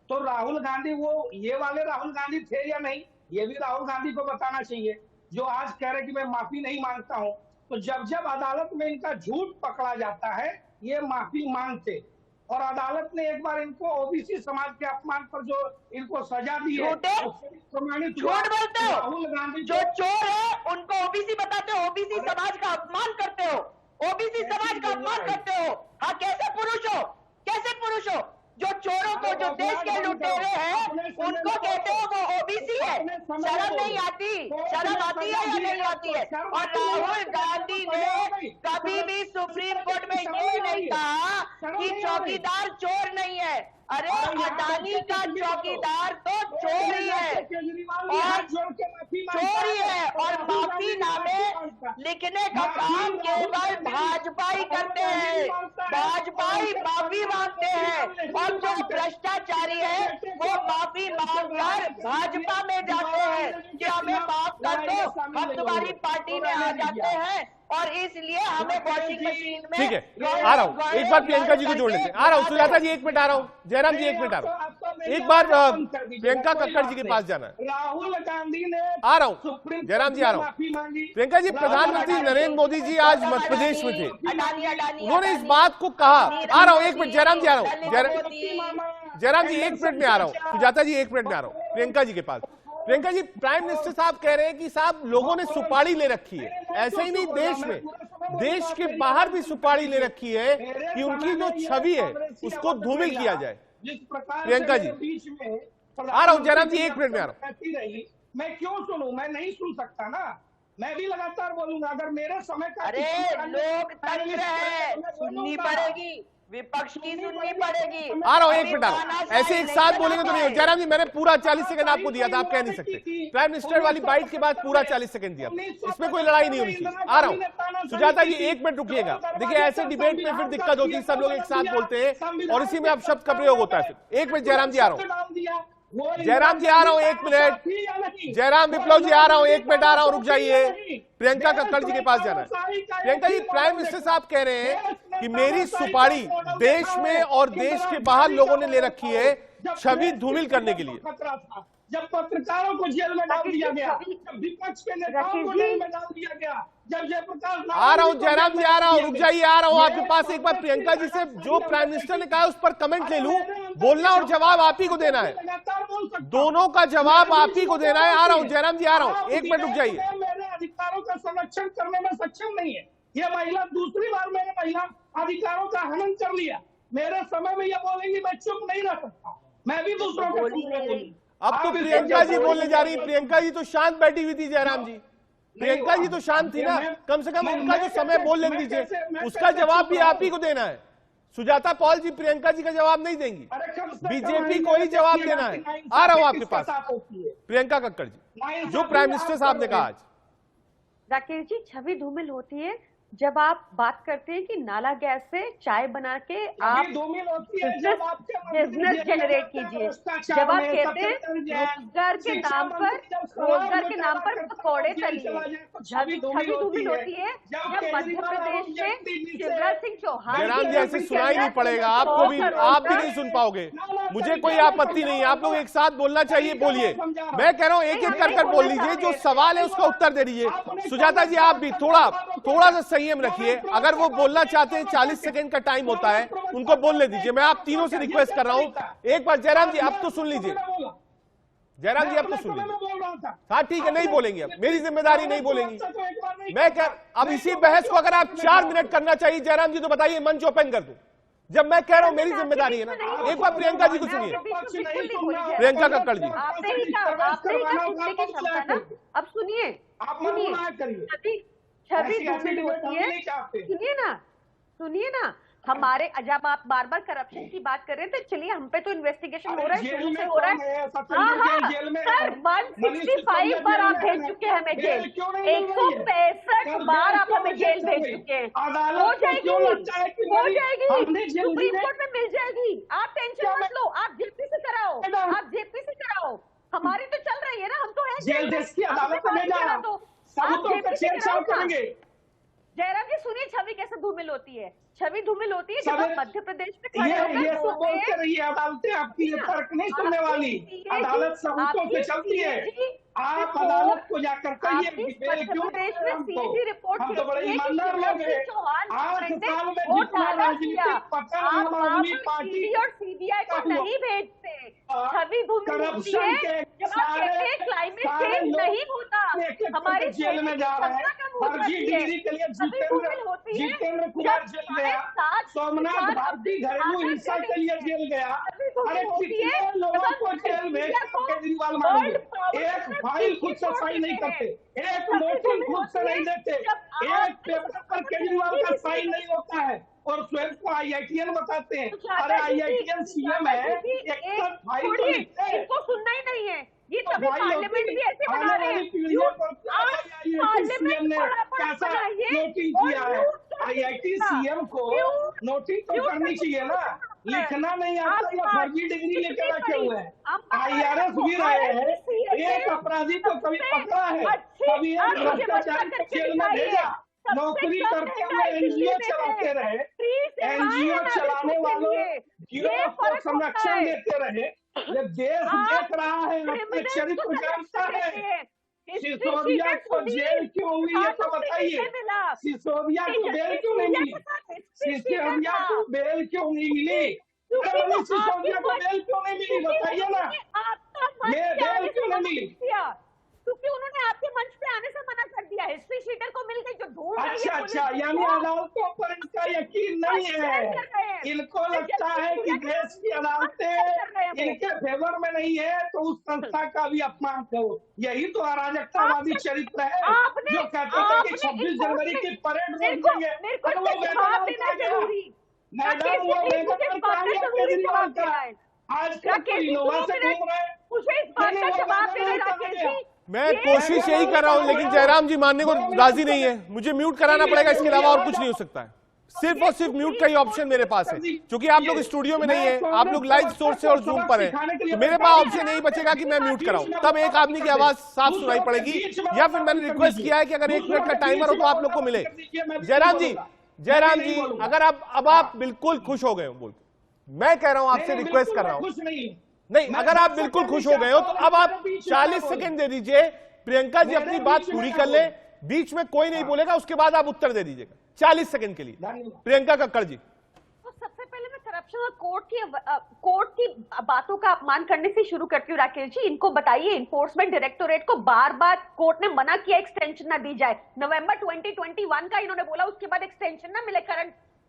तो राहुल गांधी वो ये वाले राहुल गांधी थे या नहीं, ये भी राहुल गांधी को बताना चाहिए, जो आज कह रहे कि मैं माफी नहीं मांगता हूं। तो जब जब अदालत में इनका झूठ पकड़ा जाता है, ये माफी मांगते, और अदालत ने एक बार इनको ओबीसी समाज के अपमान पर जो इनको सजा दी है, झूठ बोलते हो। राहुल गांधी जो चोर है उनको ओबीसी बताते हो, ओबीसी समाज का अपमान करते हो, ओबीसी समाज का अपमान करते हो। हाँ, कैसे पुरुष हो, कैसे पुरुष हो? जो चोरों को, जो देश के लुटेरे हैं, उनको कहते हो वो ओबीसी है। शर्म नहीं आती? शर्म आती है या नहीं आती है? और राहुल गांधी ने कभी भी सुप्रीम कोर्ट में ये नहीं कहा कि चौकीदार चोर नहीं है। अरे अडानी का चौकीदार तो चोर ही है, और चोर ही है, और माफीनामे लिखने का काम केवल भाजपा ही करते हैं। भाजपा ही माफी मांगते हैं, और जो भ्रष्टाचारी है वो माफी मांगकर भाजपा में जाते हैं कि हमें माफ कर दो, हम तुम्हारी पार्टी में आ जाते हैं, और इसलिए हमें वॉशिंग मशीन में। ठीक है, आ रहा हूं, एक बार प्रियंका जी को जोड़ लेते हैं। आ रहा हूं, सुजाता जी 1 मिनट आ रहा हूं, जयराम जी 1 मिनट आ रहा हूं, एक बार प्रियंका कक्कड़ जी के पास जाना है। राहुल गांधी ने आ रहा हूं, जयराम जी आ रहा हूं। प्रियंका जी, प्रधानमंत्री नरेंद्र मोदी जी आज मध्य प्रदेश में थे, उन्होंने इस बात को कहा। आ रहा हूं, 1 मिनट, जयराम जी आ रहा हूं, जयराम जी 1 मिनट में आ रहा हूं, सुजाता जी 1 मिनट में आ रहा हूं प्रियंका जी के पास। प्रियंका जी, प्राइम मिनिस्टर साहब कह रहे हैं कि साहब लोगों ने सुपारी ले रखी है, ऐसे ही नहीं देश में, देश के बाहर भी सुपारी ले रखी है कि उनकी जो छवि है उसको धूमिल किया जाए। प्रियंका जी आ रहा हूं, जयराम जी 1 मिनट में आ रहा हूं। मैं क्यों सुनूं? मैं नहीं सुन सकता ना, मैं भी लगातार बोलूंगा। अगर मेरे समय का, अरे लोकतंत्र है, सुननी पड़ेगी, विपक्ष की सुननी पड़ेगी। आ रहा हूं, 1 मिनट आ रहा हूं। ऐसे एक साथ बोलेंगे तो नहीं हो। जयराम जी, मैंने पूरा 40 सेकंड आपको दिया था, आप कह नहीं सकते। प्राइम मिनिस्टर वाली बाइट के बाद पूरा 40 सेकंड दिया, इसमें कोई लड़ाई नहीं होनी चाहिए। आ रहा हूं, सुजाता जी 1 मिनट रुकिएगा। देखिए, ऐसे डिबेट में फिर दिक्कत होती है, सब लोग एक साथ बोलते हैं और इसी में अब शब्द का प्रयोग होता है। फिर 1 मिनट, जयराम जी आ रहा हूं, जयराम जी आ रहा हूं, 1 मिनट, जयराम विप्लव जी आ रहा हूं, 1 मिनट आ रहा हूं, रुक जाइए। प्रियंका कक्कड़ जी के पास जाना है। प्रियंका जी, प्राइम मिनिस्टर साहब कह रहे हैं कि मेरी सुपारी देश में और देश के बाहर लोगों ने ले रखी है छवि धूमिल करने के लिए। जब पत्रकारों को जेल में डाल दिया गया, जब विपक्ष के नेताओं को जेल में डाल दिया गया, जब जयप्रकाश, आ रहा हूं जयराम जी, आ रहा हूं, रुक जाइए, आ रहा हूं आपके पास। एक बार प्रियंका जी से जो प्राइम मिनिस्टर ने कहा उस पर कमेंट ले लूं। बोलना और जवाब आप ही को देना है, दोनों का जवाब आप ही को देना है। आ रहा हूं जयराम जी, आ रहा हूं, 1 मिनट रुक जाइए। मेरे अधिकारों का संरक्षण करने में सक्षम नहीं है ये महिला। दूसरी बार मैंने महिला अधिकारों का हनन कर लिया। मेरे समय में ये बोलेंगी, मैं चुप नहीं रह सकता, मैं भी दूसरों को बोलूंगी। अब तो प्रियंका जी बोलने जा रही, प्रियंका जी तो शांत बैठी हुई थी। जयराम जी, प्रियंका जी तो शांत थी ना, कम से कम उनका जो समय बोल लेने दीजिए, उसका जवाब भी आप ही को देना है। सुजाता पॉल जी प्रियंका जी का जवाब नहीं देंगी, बीजेपी को ही जवाब देना है। आ रहा हूं आपके पास, प्रियंका कक्कड़ जी, जो प्राइम मिनिस्टर साहब ने कहा आज। राकेश जी, छवि धूमिल होती है जब आप बात करते हैं कि नाला गैस से चाय बना के आप बिजनेस जनरेट कीजिए, जब आप कहते हैं रोजगार के नाम पर पकौड़े तलिए। छवि धूमिल होती है जब मध्य प्रदेश में शिवराज सिंह चौहान। जयराम जी, ऐसे सुनाई नहीं पड़ेगा आपको भी, आप भी नहीं सुन पाओगे। मुझे कोई आपत्ति नहीं है, आप लोग एक साथ बोलना चाहिए, बोलिए। मैं कह रहा हूं एक एक कर बोल लीजिए, जो सवाल है उसका उत्तर दे दीजिए। सुजाता जी, आप भी थोड़ा सा संयम रखिए। अगर वो बोलना चाहते हैं, 40 सेकंड का टाइम होता है, उनको बोलने दीजिए। मैं आप तीनों से रिक्वेस्ट कर रहा हूं, एक बार जयराम जी अब तो सुन लीजिए। जयराम जी अब तो सुन लीजिए। हाँ ठीक है, नहीं बोलेंगे, अब मेरी जिम्मेदारी, नहीं बोलेंगी। मैं अब इसी बहस को अगर आप 4 मिनट करना चाहिए जयराम जी, तो बताइए, मंच ओपन कर दूं। जब मैं कह रहा हूं मेरी जिम्मेदारी है ना। एक बार प्रियंका जी को सुनिए, प्रियंका कक्कड़ जी। अब सुनिए, छवि धूमिल होती है, सुनिए ना, हमारे, जब आप बार बार करप्शन की बात कर रहे हैं तो चलिए, हम पे तो इन्वेस्टिगेशन हो रहा है, शुरू से हो रहा है। सर 165 बार आप भेज चुके हैं हमें जेल, 165 बार आप हमें जेल भेज चुके हैं। हो जाएगी, हो जाएगी, सुप्रीम कोर्ट में मिल जाएगी, आप टेंशन मत लो, आप जेपी से कराओ, आप जेपी से कराओ, हमारी तो चल रही है ना, हम तो है जेल देश की अदालत में जा, सबूतों का छेड़छाड़ करेंगे। जयराम जी सुनिए, छवि कैसे धूमिल होती है, छवि धूमिल होती है जब आप मध्य प्रदेश में खड़े ये होकर सब बोलते रहिए, अदालतें आपकी ये तर्क नहीं सुनने वाली, अदालत सबूतों पे चलती है। आप अदालत को जाकर कहिए कि बेल क्यों नहीं है हमको, हम तो बड़े ईमानदार लोग हैं। 8 साल में जितना राजनीतिक पतन हुआ उन्हीं पार्टी और सीबीआई को नहीं भेजते, छवि धूमिल होती है जब आप कहते हैं क्लाइमेट चेंज नहीं होता, हमारी जेल में जा रहे हैं, फर्जी डिग्री के लिए जितेंद्र कुमार जेल गया, सोमनाथ भारती घरेलू हिंसा के लिए जेल गया। अरे कितने लोगों को जेल भेज केजरीवाल मानेंगे? एक फाइल खुद से साइन नहीं करते, एक नोटिस खुद से नहीं देते, एक पेपर पर केजरीवाल का साइन नहीं होता है और स्वयं को IITN बताते हैं। अरे IITN सीएम है, एक फाइल तो लिखते हैं, इनको सुनना ही नहीं है, ये तभी पार्लियामेंट भी ऐसे बना रहे हैं। सीएम ने कैसा नोटिस किया है? IIT सीएम को नोटिस तो करनी चाहिए ना, लिखना नहीं आता या फर्जी डिग्री लेकर रखे हुए हैं। IRS भी रहे हैं, एक अपराधी को कभी पकड़ा है, कभी एक भ्रष्टाचारी को जेल में भेजा, नौकरी करते हुए NGO चलाते रहे, NGO चलाने वालों गिरोह को संरक्षण देते रहे। ये देश देख रहा है, अपने चरित्र जानता है। सिसोदिया को जेल क्यों हुई ये तो बताइए, सिसोदिया को बेल क्यों नहीं मिली, सिसोदिया को बेल क्यों नहीं मिली, सिसोदिया को बेल क्यों नहीं मिली बताइए ना, ये बेल क्यों नहीं मिली? क्योंकि उन्होंने आपके मंच पे आने से मना कर दिया, हिस्ट्री शीटर को मिल गई जो ढूंढ रही है। अच्छा, यानी अदालतों पर इनका यकीन नहीं है, इनको लगता है कि देश की अदालतें इनके फेवर में नहीं है तो उस संस्था का भी अपमान करो। यही तो अराजकतावादी चरित्र है जो कहते थे कि 26 जनवरी की परेड रोक देंगे। मैदान वो वेगन का केजरीवाल का आज तक इनोवा से घूम रहे हैं। मैं कोशिश यही कर रहा हूं, लेकिन जयराम जी मानने को राजी नहीं है, मुझे म्यूट कराना पड़ेगा, इसके अलावा और कुछ नहीं हो सकता है। सिर्फ और सिर्फ म्यूट का ही ऑप्शन मेरे पास है, क्योंकि आप लोग स्टूडियो में नहीं है, आप लोग लाइव सोर्स से और जूम पर हैं, तो मेरे पास ऑप्शन नहीं बचेगा कि मैं म्यूट कराऊं, तब एक आदमी की आवाज साफ सुनाई पड़ेगी, या फिर मैंने रिक्वेस्ट किया है कि अगर 1 मिनट का टाइमर हो तो आप लोग को मिले। जयराम जी अगर अब आप बिल्कुल खुश हो गए हो, बोल मैं कह रहा हूं आपसे रिक्वेस्ट कर रहा हूं, नहीं अगर आप बिल्कुल खुश हो गए हो तो अब आप 40 सेकंड दे दीजिए, प्रियंका जी अपनी बात पूरी कर ले, बीच में कोई नहीं बोलेगा, उसके बाद आप उत्तर दे दीजिएगा 40 सेकंड के लिए। प्रियंका कक्कड़ जी। तो सबसे पहले मैं करप्शन और कोर्ट की बातों का अपमान करने से शुरू करती हूँ। राकेश जी, इनको बताइए, इन्फोर्समेंट डायरेक्टोरेट को बार बार कोर्ट ने मना किया एक्सटेंशन ना दी जाए, नवंबर 2021 का इन्होंने बोला, उसके बाद एक्सटेंशन ना मिले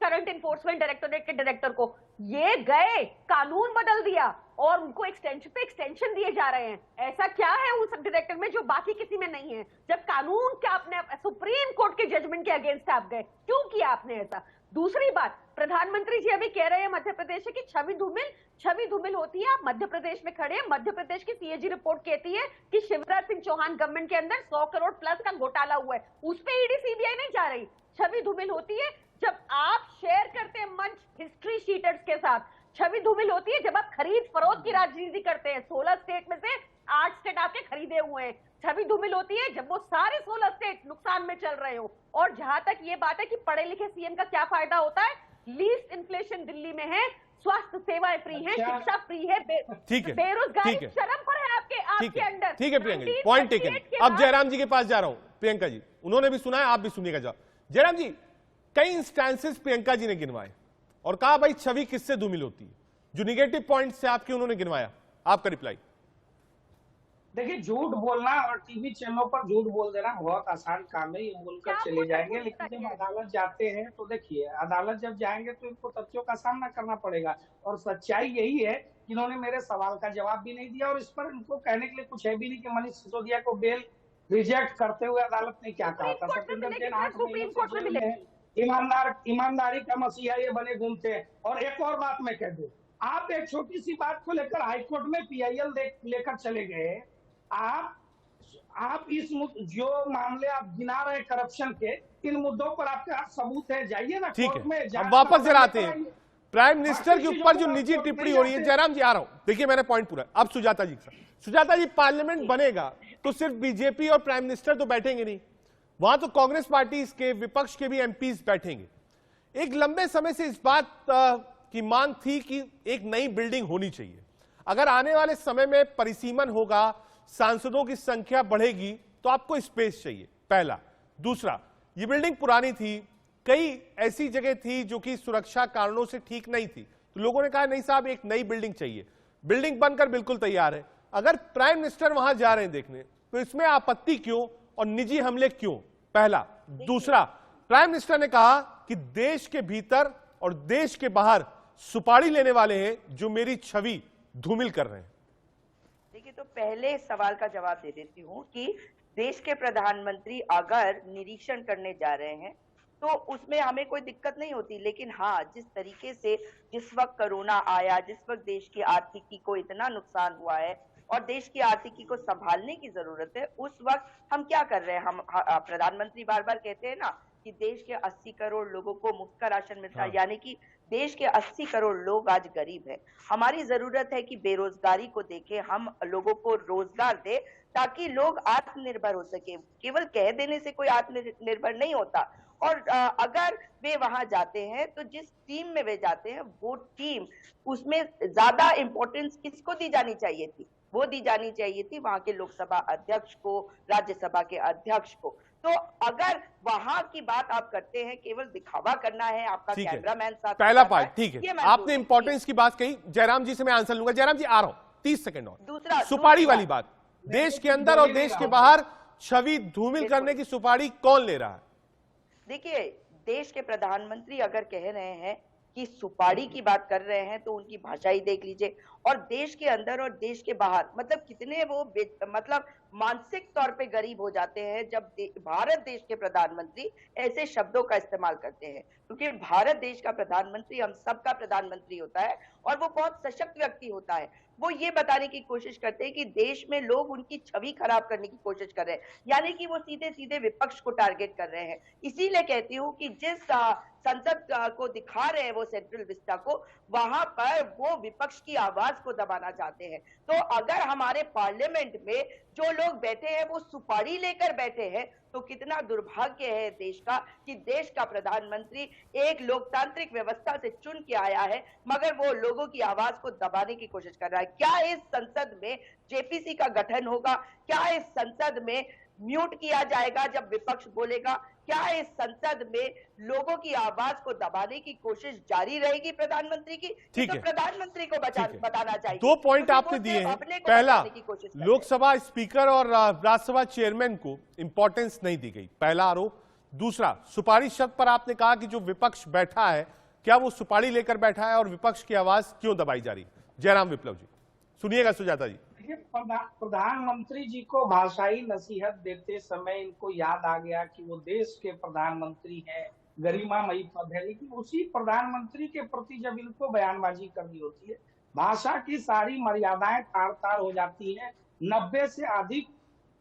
करंट इन्फोर्समेंट डायरेक्टोरेट के डायरेक्टर को, ये गए कानून बदल दिया और उनको एक्सटेंशन पे एक्सटेंशन दिए जा रहे हैं। ऐसा क्या है उस डायरेक्टर में जो बाकी किसी में नहीं है? जब कानून के आपने सुप्रीम कोर्ट के जजमेंट के अगेंस्ट आप गए, क्यों किया आपने ऐसा? दूसरी बात, प्रधानमंत्री जी अभी कह रहे हैं मध्य प्रदेश की छवि धूमिल होती है। आप मध्य प्रदेश में खड़े हैं, मध्य प्रदेश की CAG रिपोर्ट कहती है कि शिवराज सिंह चौहान गवर्नमेंट के अंदर 100 करोड़ प्लस का घोटाला हुआ है, उस पर ED CBI नहीं जा रही। छवि धूमिल होती है जब आप शेयर करते हैं मंच हिस्ट्री शीटर्स के साथ, छवि धूमिल होती है जब आप खरीद फरोख्त की राजनीति करते हैं। 16 स्टेट में से 8 स्टेट आपके खरीदे हुए हैं। छवि धूमिल होती है जब वो सारे 16 स्टेट नुकसान में चल रहे हो। और जहां तक ये बात है कि पढ़े लिखे सीएम का क्या फायदा होता है, लीस्ट इन्फ्लेशन दिल्ली में है, स्वास्थ्य सेवाएं फ्री है, शिक्षा फ्री है, बेरोजगारी चरम पर है आपके अंडर। ठीक है प्रियंका जी, पॉइंट टेकन। अब जयराम जी के पास जा रहा हूं। प्रियंका जी, उन्होंने भी सुना है, आप भी सुनिएगा जवाब। जयराम जी, कई इंस्टेंसेस प्रियंका जी ने गिनवाए और कहा भाई छवि किससे धूमिल होती है, जो निगेटिव पॉइंट से आपके उन्होंने गिनवाया, आपका रिप्लाई। देखिए, झूठ बोलना और टीवी चैनलों पर झूठ बोल देना बहुत आसान काम है, ये बोलकर चले जाएंगे, लेकिन जब अदालत जाते हैं तो देखिए, अदालत जब जाएंगे तो इनको तथ्यों का सामना करना पड़ेगा। और सच्चाई यही है कि इन्होंने मेरे सवाल का जवाब भी नहीं दिया और इस पर इनको कहने के लिए कुछ है भी नहीं कि मनीष सिसोदिया को बेल रिजेक्ट करते हुए अदालत ने क्या कहा था। सत्येंद्र जैन 8 महीने से जेल में है, ईमानदारी का मसीहा ये बने घूमते हैं। और एक और बात मैं कह दूं, आप एक छोटी सी बात को लेकर हाईकोर्ट में पीआईएल लेकर चले गए। आप इस जो मामले आप गिना रहे करप्शन के, इन मुद्दों पर आपके पास सबूत है, जाइए ना ठीक कोर्ट में। है, अब वापस जरा आते हैं प्राइम मिनिस्टर के ऊपर जो निजी टिप्पणी हो रही है। जयराम जी आ रहा हूं, देखिए मैंने पॉइंट पूरा। अब सुजाता जी का, सुजाता जी पार्लियामेंट बनेगा तो सिर्फ बीजेपी और प्राइम मिनिस्टर तो बैठेंगे नहीं, वहां तो कांग्रेस पार्टी के विपक्ष के भी एमपीज बैठेंगे। एक लंबे समय से इस बात की मांग थी कि एक नई बिल्डिंग होनी चाहिए। अगर आने वाले समय में परिसीमन होगा, सांसदों की संख्या बढ़ेगी, तो आपको स्पेस चाहिए, पहला। दूसरा, ये बिल्डिंग पुरानी थी, कई ऐसी जगह थी जो कि सुरक्षा कारणों से ठीक नहीं थी, तो लोगों ने कहा नहीं साहब एक नई बिल्डिंग चाहिए। बिल्डिंग बनकर बिल्कुल तैयार है। अगर प्राइम मिनिस्टर वहां जा रहे हैं देखने, तो इसमें आपत्ति क्यों और निजी हमले क्यों, पहला। दूसरा, प्राइम मिनिस्टर ने कहा कि देश के भीतर और देश के बाहर सुपारी लेने वाले हैं जो मेरी छवि धूमिल कर रहे हैं। देखिए, तो पहले सवाल का जवाब दे देती हूँ कि देश के प्रधानमंत्री अगर निरीक्षण करने जा रहे हैं तो उसमें हमें कोई दिक्कत नहीं होती, लेकिन हाँ, जिस तरीके से जिस वक्त कोरोना आया, जिस वक्त देश की आर्थिकी को इतना नुकसान हुआ है और देश की आर्थिकी को संभालने की जरूरत है, उस वक्त हम क्या कर रहे हैं? हम प्रधानमंत्री बार बार कहते हैं ना कि देश के 80 करोड़ लोगों को मुफ्त का राशन मिलता है, यानी कि देश के 80 करोड़ लोग आज गरीब हैं। हमारी जरूरत है कि बेरोजगारी को देखें, हम लोगों को रोजगार दे ताकि लोग आत्मनिर्भर हो सके। केवल कह देने से कोई आत्मनिर्भर नहीं होता। और अगर वे वहां जाते हैं तो जिस टीम में वे जाते हैं वो टीम, उसमें ज्यादा इंपॉर्टेंस किसको दी जानी चाहिए थी? वो दी जानी चाहिए थी वहां के लोकसभा अध्यक्ष को, राज्यसभा के अध्यक्ष को। तो अगर वहां की बात आप करते हैं, केवल दिखावा करना है, आपका कैमरामैन साथ, पहला पार्ट ठीक है, आपने इंपॉर्टेंस की बात कही। जयराम जी से मैं आंसर लूंगा। जयराम जी आ रहा हूं, 30 सेकंड और। दूसरा, सुपारी वाली बात, देश के अंदर और देश के बाहर छवि धूमिल करने की सुपारी कौन ले रहा है? देखिए, देश के प्रधानमंत्री अगर कह रहे हैं कि सुपारी की बात कर रहे हैं तो उनकी भाषा ही देख लीजिए। और देश के अंदर और देश के बाहर, मतलब कितने वो मतलब मानसिक तौर पे गरीब हो जाते हैं जब भारत देश के प्रधानमंत्री ऐसे शब्दों का इस्तेमाल करते हैं। क्योंकि भारत देश का प्रधानमंत्री हम सबका प्रधानमंत्री होता है और वो बहुत सशक्त व्यक्ति होता है। वो ये बताने की कोशिश करते हैं कि देश में लोग उनकी छवि खराब करने की कोशिश कर रहे हैं, यानी कि वो सीधे सीधे विपक्ष को टारगेट कर रहे हैं। इसीलिए कहती हूँ कि जिस संसद को दिखा रहे हैं वो सेंट्रल विस्टा को, वहां पर वो विपक्ष की आवाज को दबाना चाहते हैं। तो अगर हमारे पार्लियामेंट में जो लोग बैठे हैं वो सुपारी लेकर बैठे हैं, तो कितना दुर्भाग्य है देश का कि देश का प्रधानमंत्री एक लोकतांत्रिक व्यवस्था से चुन के आया है, मगर वो लोगों की आवाज को दबाने की कोशिश कर रहा है। क्या इस संसद में जेपीसी का गठन होगा? क्या इस संसद में म्यूट किया जाएगा जब विपक्ष बोलेगा? क्या इस संसद में लोगों की आवाज को दबाने की कोशिश जारी रहेगी प्रधानमंत्री की? ठीक तो है, प्रधानमंत्री को बताना चाहिए। 2 पॉइंट आपने दिए हैं। पहला, लोकसभा स्पीकर और राज्यसभा चेयरमैन को इंपॉर्टेंस नहीं दी गई, पहला आरोप। दूसरा, सुपारी शब्द पर आपने कहा कि जो विपक्ष बैठा है, क्या वो सुपारी लेकर बैठा है और विपक्ष की आवाज क्यों दबाई जा रही? जयराम विप्लव जी सुनिएगा। सुजाता जी, प्रधानमंत्री जी को भाषाई नसीहत देते समय इनको याद आ गया कि वो देश के प्रधानमंत्री हैं, गरिमामयी पद है, लेकिन उसी प्रधानमंत्री के प्रति जब इनको बयानबाजी करनी होती है, भाषा की सारी मर्यादाएं तार तार हो जाती हैं। 90 से अधिक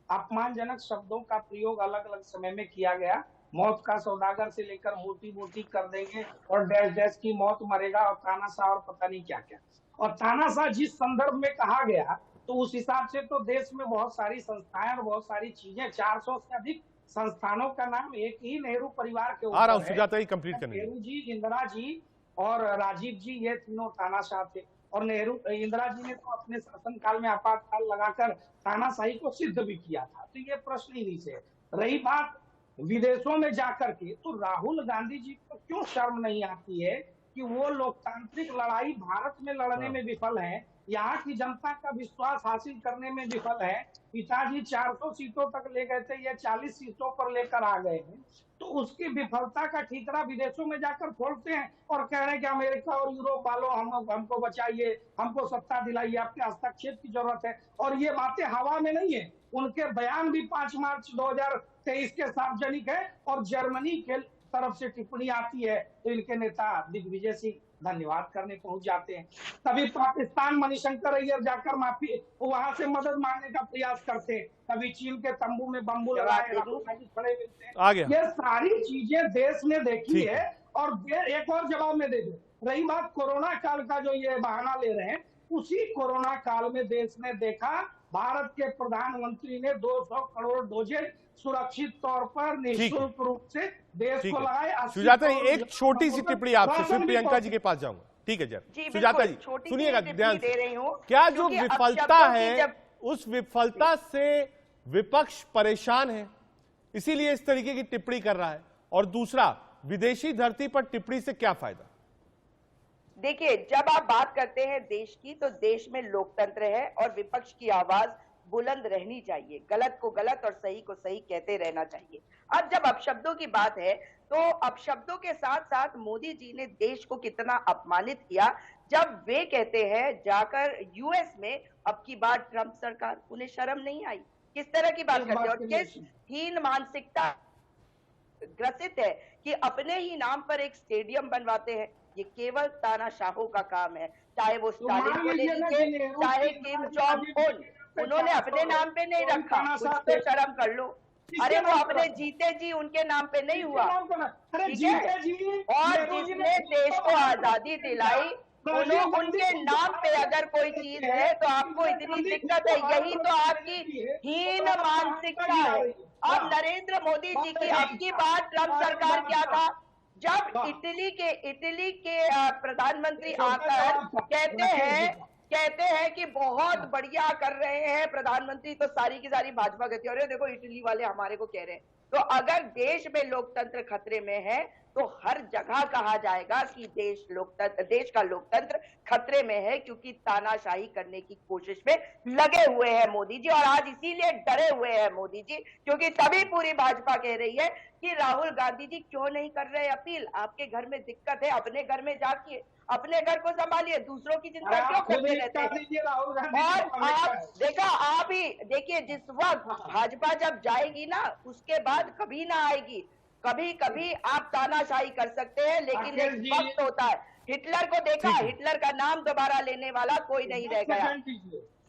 अपमानजनक शब्दों का प्रयोग अलग अलग समय में किया गया। मौत का सौदागर से लेकर मोटी मोटी कर देंगे और डैश डैश की मौत मरेगा और तानाशाह और पता नहीं क्या क्या। और तानाशाह जिस संदर्भ में कहा गया, तो उस हिसाब से तो देश में बहुत सारी संस्थाएं और बहुत सारी चीजें, 400 से अधिक संस्थानों का नाम एक ही नेहरू परिवार के ऊपर है। सुजाता जी कंप्लीट करने। नेहरू जी, इंदिरा जी और राजीव जी, ये तीनों तानाशाह थे। और इंदिरा जी ने तो अपने शासनकाल में आपातकाल लगाकर तानाशाही को सिद्ध भी किया था। तो ये प्रश्न ही नहीं से। रही बात विदेशों में जाकर के, तो राहुल गांधी जी को क्यों शर्म नहीं आती है कि वो लोकतांत्रिक लड़ाई भारत में लड़ने में विफल है, यहाँ की जनता का विश्वास हासिल करने में विफल है। पिताजी 400 सीटों तक ले गए थे, ये 40 सीटों पर लेकर आ गए हैं। तो उसकी विफलता का ठीकरा विदेशों में जाकर फोड़ते हैं और कह रहे हैं कि अमेरिका और यूरोप वालों हमको बचाइए, हमको सत्ता दिलाइए, आपके हस्तक्षेप की जरूरत है। और ये बातें हवा में नहीं है, उनके बयान भी 5 मार्च 2023 के सार्वजनिक है। और जर्मनी के तरफ से टिप्पणी आती है तो इनके नेता दिग्विजय सिंह धन्यवाद करने पहुंच जाते हैं। कभी पाकिस्तान मणिशंकर अय्यर जाकर माफी वहां से मदद मांगने का प्रयास करते हैं, कभी चीन के तंबू में बम्बू लगाए राहुल गांधी खड़े मिलते हैं। आ गया। ये सारी चीजें देश ने देखी है। और एक और जवाब में दे दूं, रही बात कोरोना काल का जो ये बहाना ले रहे हैं, उसी कोरोना काल में देश ने देखा भारत के प्रधानमंत्री ने 200 करोड़ डोजेज सुरक्षित तौर पर निःशुल्क रूप से देश को लगाए। सुजाता जी, एक छोटी सी टिप्पणी आपसे, फिर प्रियंका जी के पास जाऊंगा। ठीक है जरा सुजाता जी सुनिएगा ध्यान से। क्या जो विफलता है उस विफलता से विपक्ष परेशान है, इसीलिए इस तरीके की टिप्पणी कर रहा है? और दूसरा, विदेशी धरती पर टिप्पणी से क्या फायदा? देखिए, जब आप बात करते हैं देश की, तो देश में लोकतंत्र है और विपक्ष की आवाज बुलंद रहनी चाहिए। गलत को गलत और सही को सही कहते रहना चाहिए। अब जब अपशब्दों की बात है, तो अपशब्दों के साथ साथ मोदी जी ने देश को कितना अपमानित किया जब वे कहते हैं जाकर यूएस में अब की बार ट्रंप सरकार, उन्हें शर्म नहीं आई? किस तरह की बात करते हैं और किस हीन मानसिकता ग्रसित है कि अपने ही नाम पर एक स्टेडियम बनवाते हैं। ये केवल तानाशाहों का काम है, चाहे वो स्टालिन को ले लीजिए, चाहे किम जोंग उन, उन्होंने अपने नाम पे नहीं रखा। कुछ तो शर्म कर लो। अरे वो अपने जीते जी उनके नाम पे नहीं हुआ, ठीक है? और जिसने देश को आजादी दिलाई, उनके नाम पे अगर कोई चीज है तो आपको इतनी दिक्कत है। यही तो आपकी हीन मानसिकता है। अब नरेंद्र मोदी जी की अब की बार ट्रंप सरकार क्या था, जब इटली के प्रधानमंत्री आकर कहते हैं कि बहुत बढ़िया कर रहे हैं प्रधानमंत्री, तो सारी की सारी भाजपा कहती है अरे देखो इटली वाले हमारे को कह रहे हैं। तो अगर देश में लोकतंत्र खतरे में है तो हर जगह कहा जाएगा कि देश का लोकतंत्र खतरे में है, क्योंकि तानाशाही करने की कोशिश में लगे हुए हैं मोदी जी। और आज इसीलिए डरे हुए हैं मोदी जी, क्योंकि तभी पूरी भाजपा कह रही है कि राहुल गांधी जी क्यों नहीं कर रहे अपील? आपके घर में दिक्कत है, अपने घर में जाके अपने घर को संभालिए, दूसरों की चिंता क्यों करते रहते हैं? और आप देखा, आप ही देखिए, जिस वक्त भाजपा जब जाएगी ना, उसके बाद कभी ना आएगी। कभी कभी आप तानाशाही कर सकते हैं, लेकिन एक वक्त होता है। हिटलर को देखा, हिटलर का नाम दोबारा लेने वाला कोई नहीं रह गया।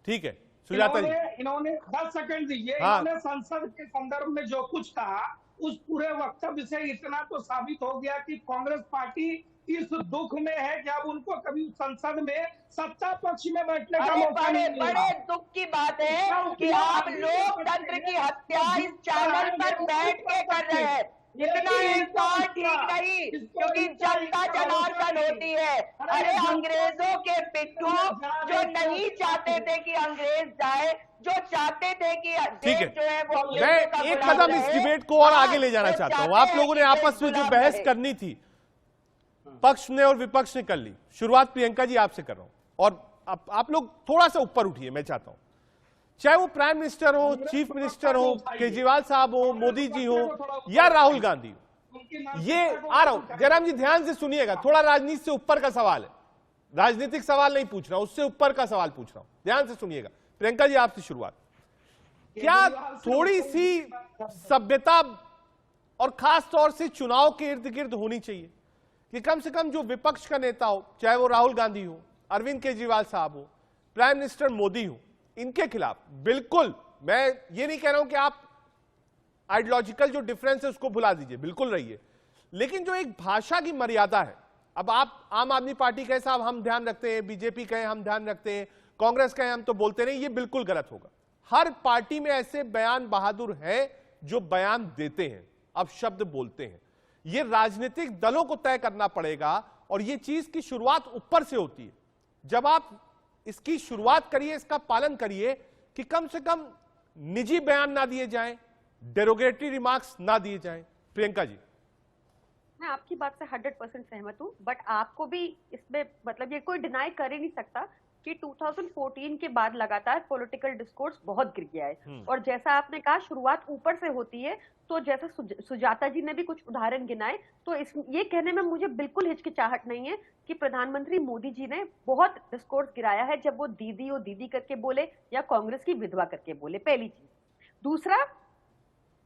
ठीक है सुजाता जी, इन्होंने 10 सेकंड दीजिए। हाँ। इन्होंने संसद के संदर्भ में जो कुछ कहा, उस पूरे वक्तव्य से इतना तो साबित हो गया कि कांग्रेस पार्टी इस दुख में है कि अब उनको कभी संसद में सत्ता पक्ष में बैठने का मौका नहीं मिला। बड़े दुख की बात है कि आप लोकतंत्र की हत्या इस चैनल पर बैठ के कर रहे हैं। इतना इंसान ठीक नहीं, क्योंकि जनता जनार्दन होती है। अरे अंग्रेजों के पिट्ठू जो नहीं चाहते थे कि अंग्रेज जाए, जो चाहते थे कि ठीक है, जो है वो मैं एक कदम इस डिबेट को और आगे ले जाना चाहता हूं। आप लोगों ने आपस में जो बहस करनी थी, पक्ष ने और विपक्ष ने कर ली। शुरुआत प्रियंका जी आपसे कर रहा हूं, और आप लोग थोड़ा सा ऊपर उठिए, मैं चाहता हूं। चाहे वो प्राइम मिनिस्टर हो, चीफ मिनिस्टर हो, केजरीवाल साहब हो, मोदी जी हो या राहुल गांधी हो, ये आ रहा हूं, जयराम जी ध्यान से सुनिएगा। थोड़ा राजनीति से ऊपर का सवाल है, राजनीतिक सवाल नहीं पूछ रहा, उससे ऊपर का सवाल पूछ रहा हूं, ध्यान से सुनिएगा। प्रियंका जी आपसे शुरुआत। क्या थोड़ी सी सभ्यता और खास तौर से चुनाव के इर्द गिर्द होनी चाहिए कि कम से कम जो विपक्ष का नेता हो, चाहे वो राहुल गांधी हो, अरविंद केजरीवाल साहब हो, प्राइम मिनिस्टर मोदी हो, इनके खिलाफ बिल्कुल, मैं ये नहीं कह रहा हूं कि आप आइडियोलॉजिकल जो डिफरेंस है उसको भुला दीजिए, बिल्कुल रहिए, लेकिन जो एक भाषा की मर्यादा है, अब आप आम आदमी पार्टी कहे साहब हम ध्यान रखते हैं, बीजेपी कहे हम ध्यान रखते हैं, कांग्रेस कहे हम तो बोलते नहीं, ये बिल्कुल गलत होगा। हर पार्टी में ऐसे बयान बहादुर हैं जो बयान देते हैं, अब शब्द बोलते हैं। ये राजनीतिक दलों को तय करना पड़ेगा, और ये चीज की शुरुआत ऊपर से होती है। जब आप इसकी शुरुआत करिए, इसका पालन करिए कि कम से कम निजी बयान ना दिए जाएं, डेरोगेटरी रिमार्क्स ना दिए जाएं। प्रियंका जी, मैं आपकी बात से 100% सहमत हूँ, बट आपको भी इसमें मतलब ये कोई डिनाई कर ही नहीं सकता कि 2014 के बाद लगातार पॉलिटिकल डिस्कोर्स बहुत गिर गया है। और जैसा आपने कहा शुरुआत ऊपर से होती है, तो जैसा सुजाता जी ने भी कुछ उदाहरण गिनाए, तो ये कहने में मुझे बिल्कुल हिचकिचाहट नहीं है कि प्रधानमंत्री मोदी जी ने बहुत डिस्कोर्स गिराया है जब वो दीदी करके बोले या कांग्रेस की विधवा करके बोले, पहली चीज। दूसरा,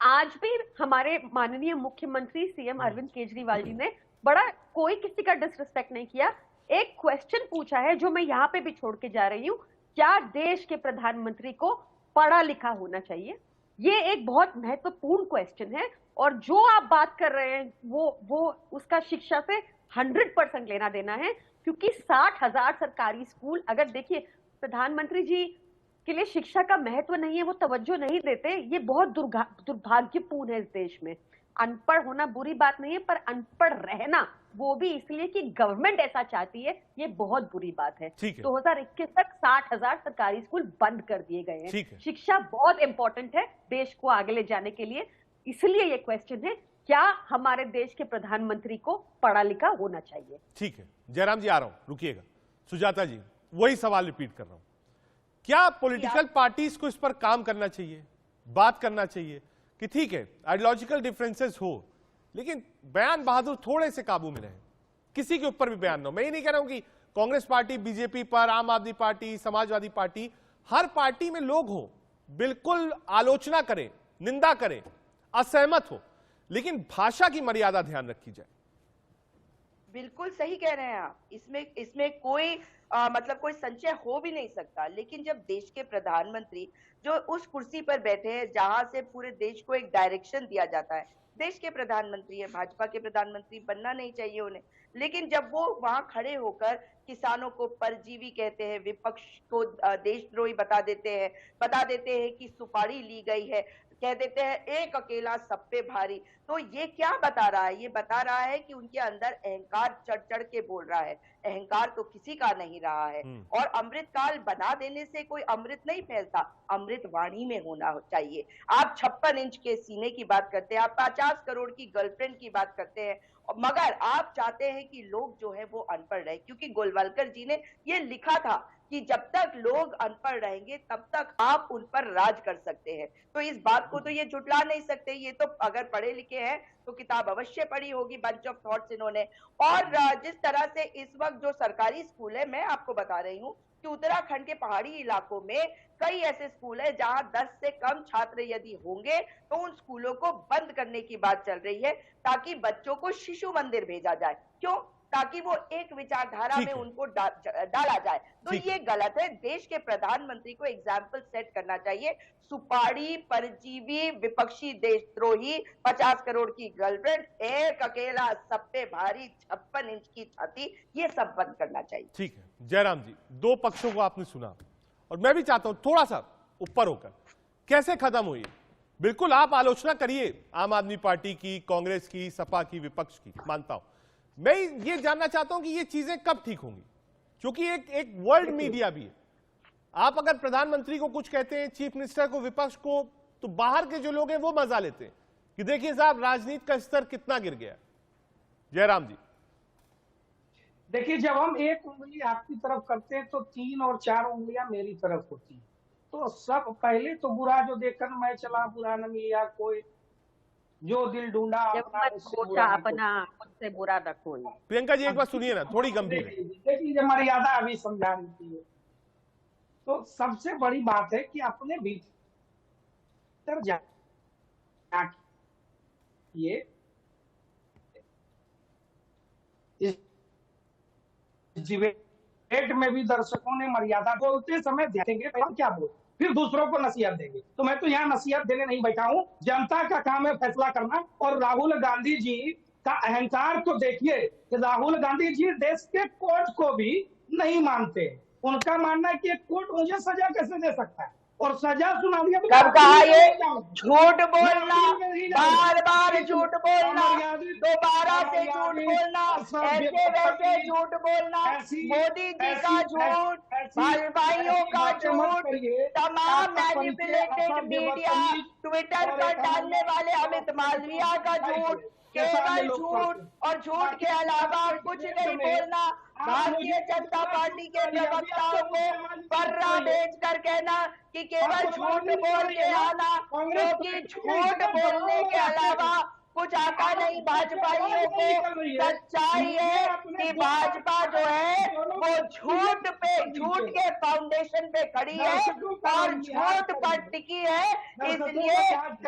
आज भी हमारे माननीय मुख्यमंत्री सीएम अरविंद केजरीवाल जी ने बड़ा कोई किसी का डिसरिस्पेक्ट नहीं किया, एक क्वेश्चन पूछा है जो मैं यहाँ पे भी छोड़ के जा रही हूँ, क्या देश के प्रधानमंत्री को पढ़ा लिखा होना चाहिए? ये एक बहुत महत्वपूर्ण क्वेश्चन है और जो आप बात कर रहे हैं वो उसका शिक्षा से 100% लेना देना है, क्योंकि 60,000 सरकारी स्कूल, अगर देखिए प्रधानमंत्री जी के लिए शिक्षा का महत्व नहीं है, वो तवज्जो नहीं देते, ये बहुत दुर्भाग्यपूर्ण है इस देश में। अनपढ़ होना बुरी बात नहीं है, पर अनपढ़ रहना, वो भी इसलिए कि गवर्नमेंट ऐसा चाहती है, ये बहुत बुरी बात है। 2021 तक 60,000 सरकारी स्कूल बंद कर दिए गए हैं। शिक्षा बहुत इंपॉर्टेंट है देश को आगे ले जाने के लिए, इसलिए ये क्वेश्चन है, क्या हमारे देश के प्रधानमंत्री को पढ़ा लिखा होना चाहिए? ठीक है, जयराम जी आ रहा हूं, रुकिएगा। सुजाता जी, वही सवाल रिपीट कर रहा हूं, क्या पॉलिटिकल पार्टीज को इस पर काम करना चाहिए, बात करना चाहिए कि ठीक है आइडियोलॉजिकल डिफरेंसेस हो, लेकिन बयान बहादुर थोड़े से काबू में रहे, किसी के ऊपर भी बयान ना हो। मैं ये नहीं कह रहा हूं कि कांग्रेस पार्टी बीजेपी पर, आम आदमी पार्टी, समाजवादी पार्टी, हर पार्टी में लोग हो, बिल्कुल आलोचना करें, निंदा करें, असहमत हो, लेकिन भाषा की मर्यादा ध्यान रखी जाए। बिल्कुल सही कह रहे हैं आप, इसमें कोई मतलब कोई संशय हो भी नहीं सकता। लेकिन जब देश के प्रधानमंत्री जो उस कुर्सी पर बैठे हैं जहां से पूरे देश को एक डायरेक्शन दिया जाता है, देश के प्रधानमंत्री है, भाजपा के प्रधानमंत्री बनना नहीं चाहिए उन्हें, लेकिन जब वो वहां खड़े होकर किसानों को परजीवी कहते हैं, विपक्ष को देशद्रोही बता देते हैं कि सुपारी ली गई है, कह देते हैं एक अकेला सब पे भारी, तो ये क्या बता रहा है? ये बता रहा है कि उनके अंदर अहंकार चढ़ चढ़ के बोल रहा है। अहंकार तो किसी का नहीं रहा है। और अमृत काल बना देने से कोई अमृत नहीं फैलता, अमृत वाणी में होना चाहिए। आप 56 इंच के सीने की बात करते हैं, आप 50 करोड़ की गर्लफ्रेंड की बात करते हैं, मगर आप चाहते हैं कि लोग जो है वो अनपढ़ रहे, क्योंकि गोलवलकर जी ने ये लिखा था कि जब तक लोग अनपढ़ रहेंगे तब तक आप उन पर राज कर सकते हैं। तो इस बात को तो ये झुटला नहीं सकते, ये तो अगर पढ़े लिखे हैं तो किताब अवश्य पढ़ी होगी, बंच ऑफ थॉट्स इन्होंने। और जिस तरह से इस वक्त जो सरकारी स्कूल है, मैं आपको बता रही हूँ कि उत्तराखंड के पहाड़ी इलाकों में कई ऐसे स्कूल है जहां 10 से कम छात्र यदि होंगे तो उन स्कूलों को बंद करने की बात चल रही है, ताकि बच्चों को शिशु मंदिर भेजा जाए। क्यों? ताकि वो एक विचारधारा में उनको डाला जाए। तो ये गलत है। देश के प्रधानमंत्री को एग्जाम्पल सेट करना चाहिए। सुपारी, परजीवी, विपक्षी देशद्रोही, 50 करोड़ की गर्लफ्रेंड, एक अकेला सब पे भारी, 56 इंच की छाती, ये सब बंद करना चाहिए। ठीक है जयराम जी, दो पक्षों को आपने सुना और मैं भी चाहता हूं थोड़ा सा ऊपर होकर कैसे खत्म हुई। बिल्कुल आप आलोचना करिए आम आदमी पार्टी की, कांग्रेस की, सपा की, विपक्ष की, मानता हूं। मैं ये जानना चाहता हूं कि ये चीजें कब ठीक होंगी, क्योंकि एक वर्ल्ड मीडिया भी है। आप अगर प्रधानमंत्री को कुछ कहते हैं, चीफ मिनिस्टर को, विपक्ष को, तो बाहर के जो लोग हैं वो मजा लेते हैं कि देखिए साहब राजनीति का स्तर कितना गिर गया। जयराम जी, देखिए जब हम एक उंगली आपकी तरफ करते हैं तो 3 और 4 उंगलियां मेरी तरफ होती हैं। तो सब पहले तो बुरा जो देखकर मैं चला, बुरा न मिला कोई, जो दिल ढूंढा अपना मुझसे बुरा न कोई। प्रियंका जी एक बात सुनिए ना, थोड़ी गंभीर है। देखिए जब मर्यादा अभी समझा देती है, तो सबसे बड़ी बात है कि अपने भीतर ये डिबेट में भी दर्शकों ने मर्यादा बोलते समय देखेंगे क्या बोल, फिर दूसरों को नसीहत देंगे। तो मैं तो यहाँ नसीहत देने नहीं बैठा हूँ, जनता का काम है फैसला करना। और राहुल गांधी जी का अहंकार तो देखिए कि राहुल गांधी जी देश के कोर्ट को भी नहीं मानते। उनका मानना है कि कोर्ट मुझे सजा कैसे दे सकता है, और सजा सुना दिया। कब कहा ये झूठ बोलना, बार बार झूठ बोलना, दोबारा से झूठ बोलना, ऐसे वैसे झूठ बोलना, मोदी जी का झूठ, भाइयों का झूठ, तमाम मैनिपुलेटेड मीडिया, ट्विटर पर डालने वाले अमित मालविया का झूठ, केवल झूठ और झूठ के अलावा कुछ नहीं बोलना। भारतीय जनता पार्टी के प्रवक्ताओं को पर्रा भेजकर कहना कि केवल झूठ बोल के आना, क्योंकि झूठ बोलने के अलावा कुछ चाहता नहीं भाजपाइयों को। सच्चाई है कि भाजपा जो है वो झूठ के फाउंडेशन पे खड़ी है और झूठ पर टिकी है, इसलिए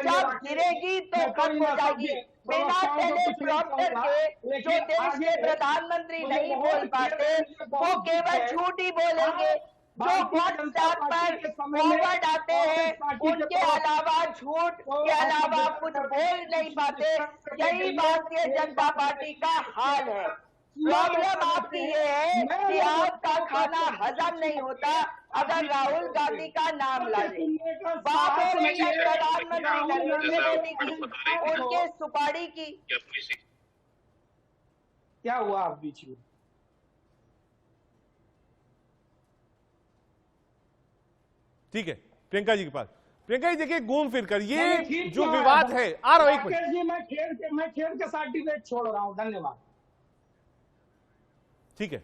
जब गिरेगी तो खत्म हो जाएगी। बिना टेलीप्रॉम्प्टर के जो देश के प्रधानमंत्री नहीं बोल पाते वो केवल झूठ ही बोलेंगे। जो व्हाट्सएप पर फॉरवर्ड आते हैं उनके अलावा झूठ के अलावा कुछ बोल नहीं पाते। यही भारतीय जनता पार्टी का हाल है। प्रॉब्लम आपकी ये है कि आपका खाना हजम नहीं होता अगर राहुल गांधी का नाम लाए। बातों में प्रधानमंत्री नरेंद्र मोदी की उनके सुपारी की क्या हुआ आप बीच में? ठीक है, प्रियंका जी के पास। प्रियंका जी देखिए, घूम फिर कर ये ठीक जो है, विवाद है, आ रहा हूं एक मिनट राकेश जी, मैं खेल के सर्टिफिकेट छोड़ रहा हूं। धन्यवाद। ठीक है,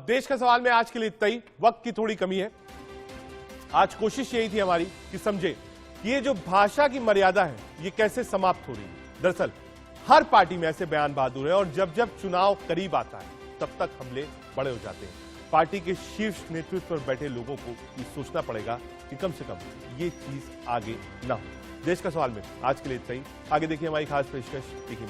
देश का सवाल में आज के लिए इतना ही। वक्त की थोड़ी कमी है। आज कोशिश यही थी हमारी कि समझे कि ये जो भाषा की मर्यादा है ये कैसे समाप्त हो रही है। दरअसल हर पार्टी में ऐसे बयान बहादुर है और जब जब चुनाव करीब आता है तब तक हमले बड़े हो जाते हैं। पार्टी के शीर्ष नेतृत्व पर बैठे लोगों को ये सोचना पड़ेगा कि कम से कम ये चीज आगे ना हो। देश का सवाल में आज के लिए इतना ही। आगे देखिए हमारी खास पेशकश। देखिए।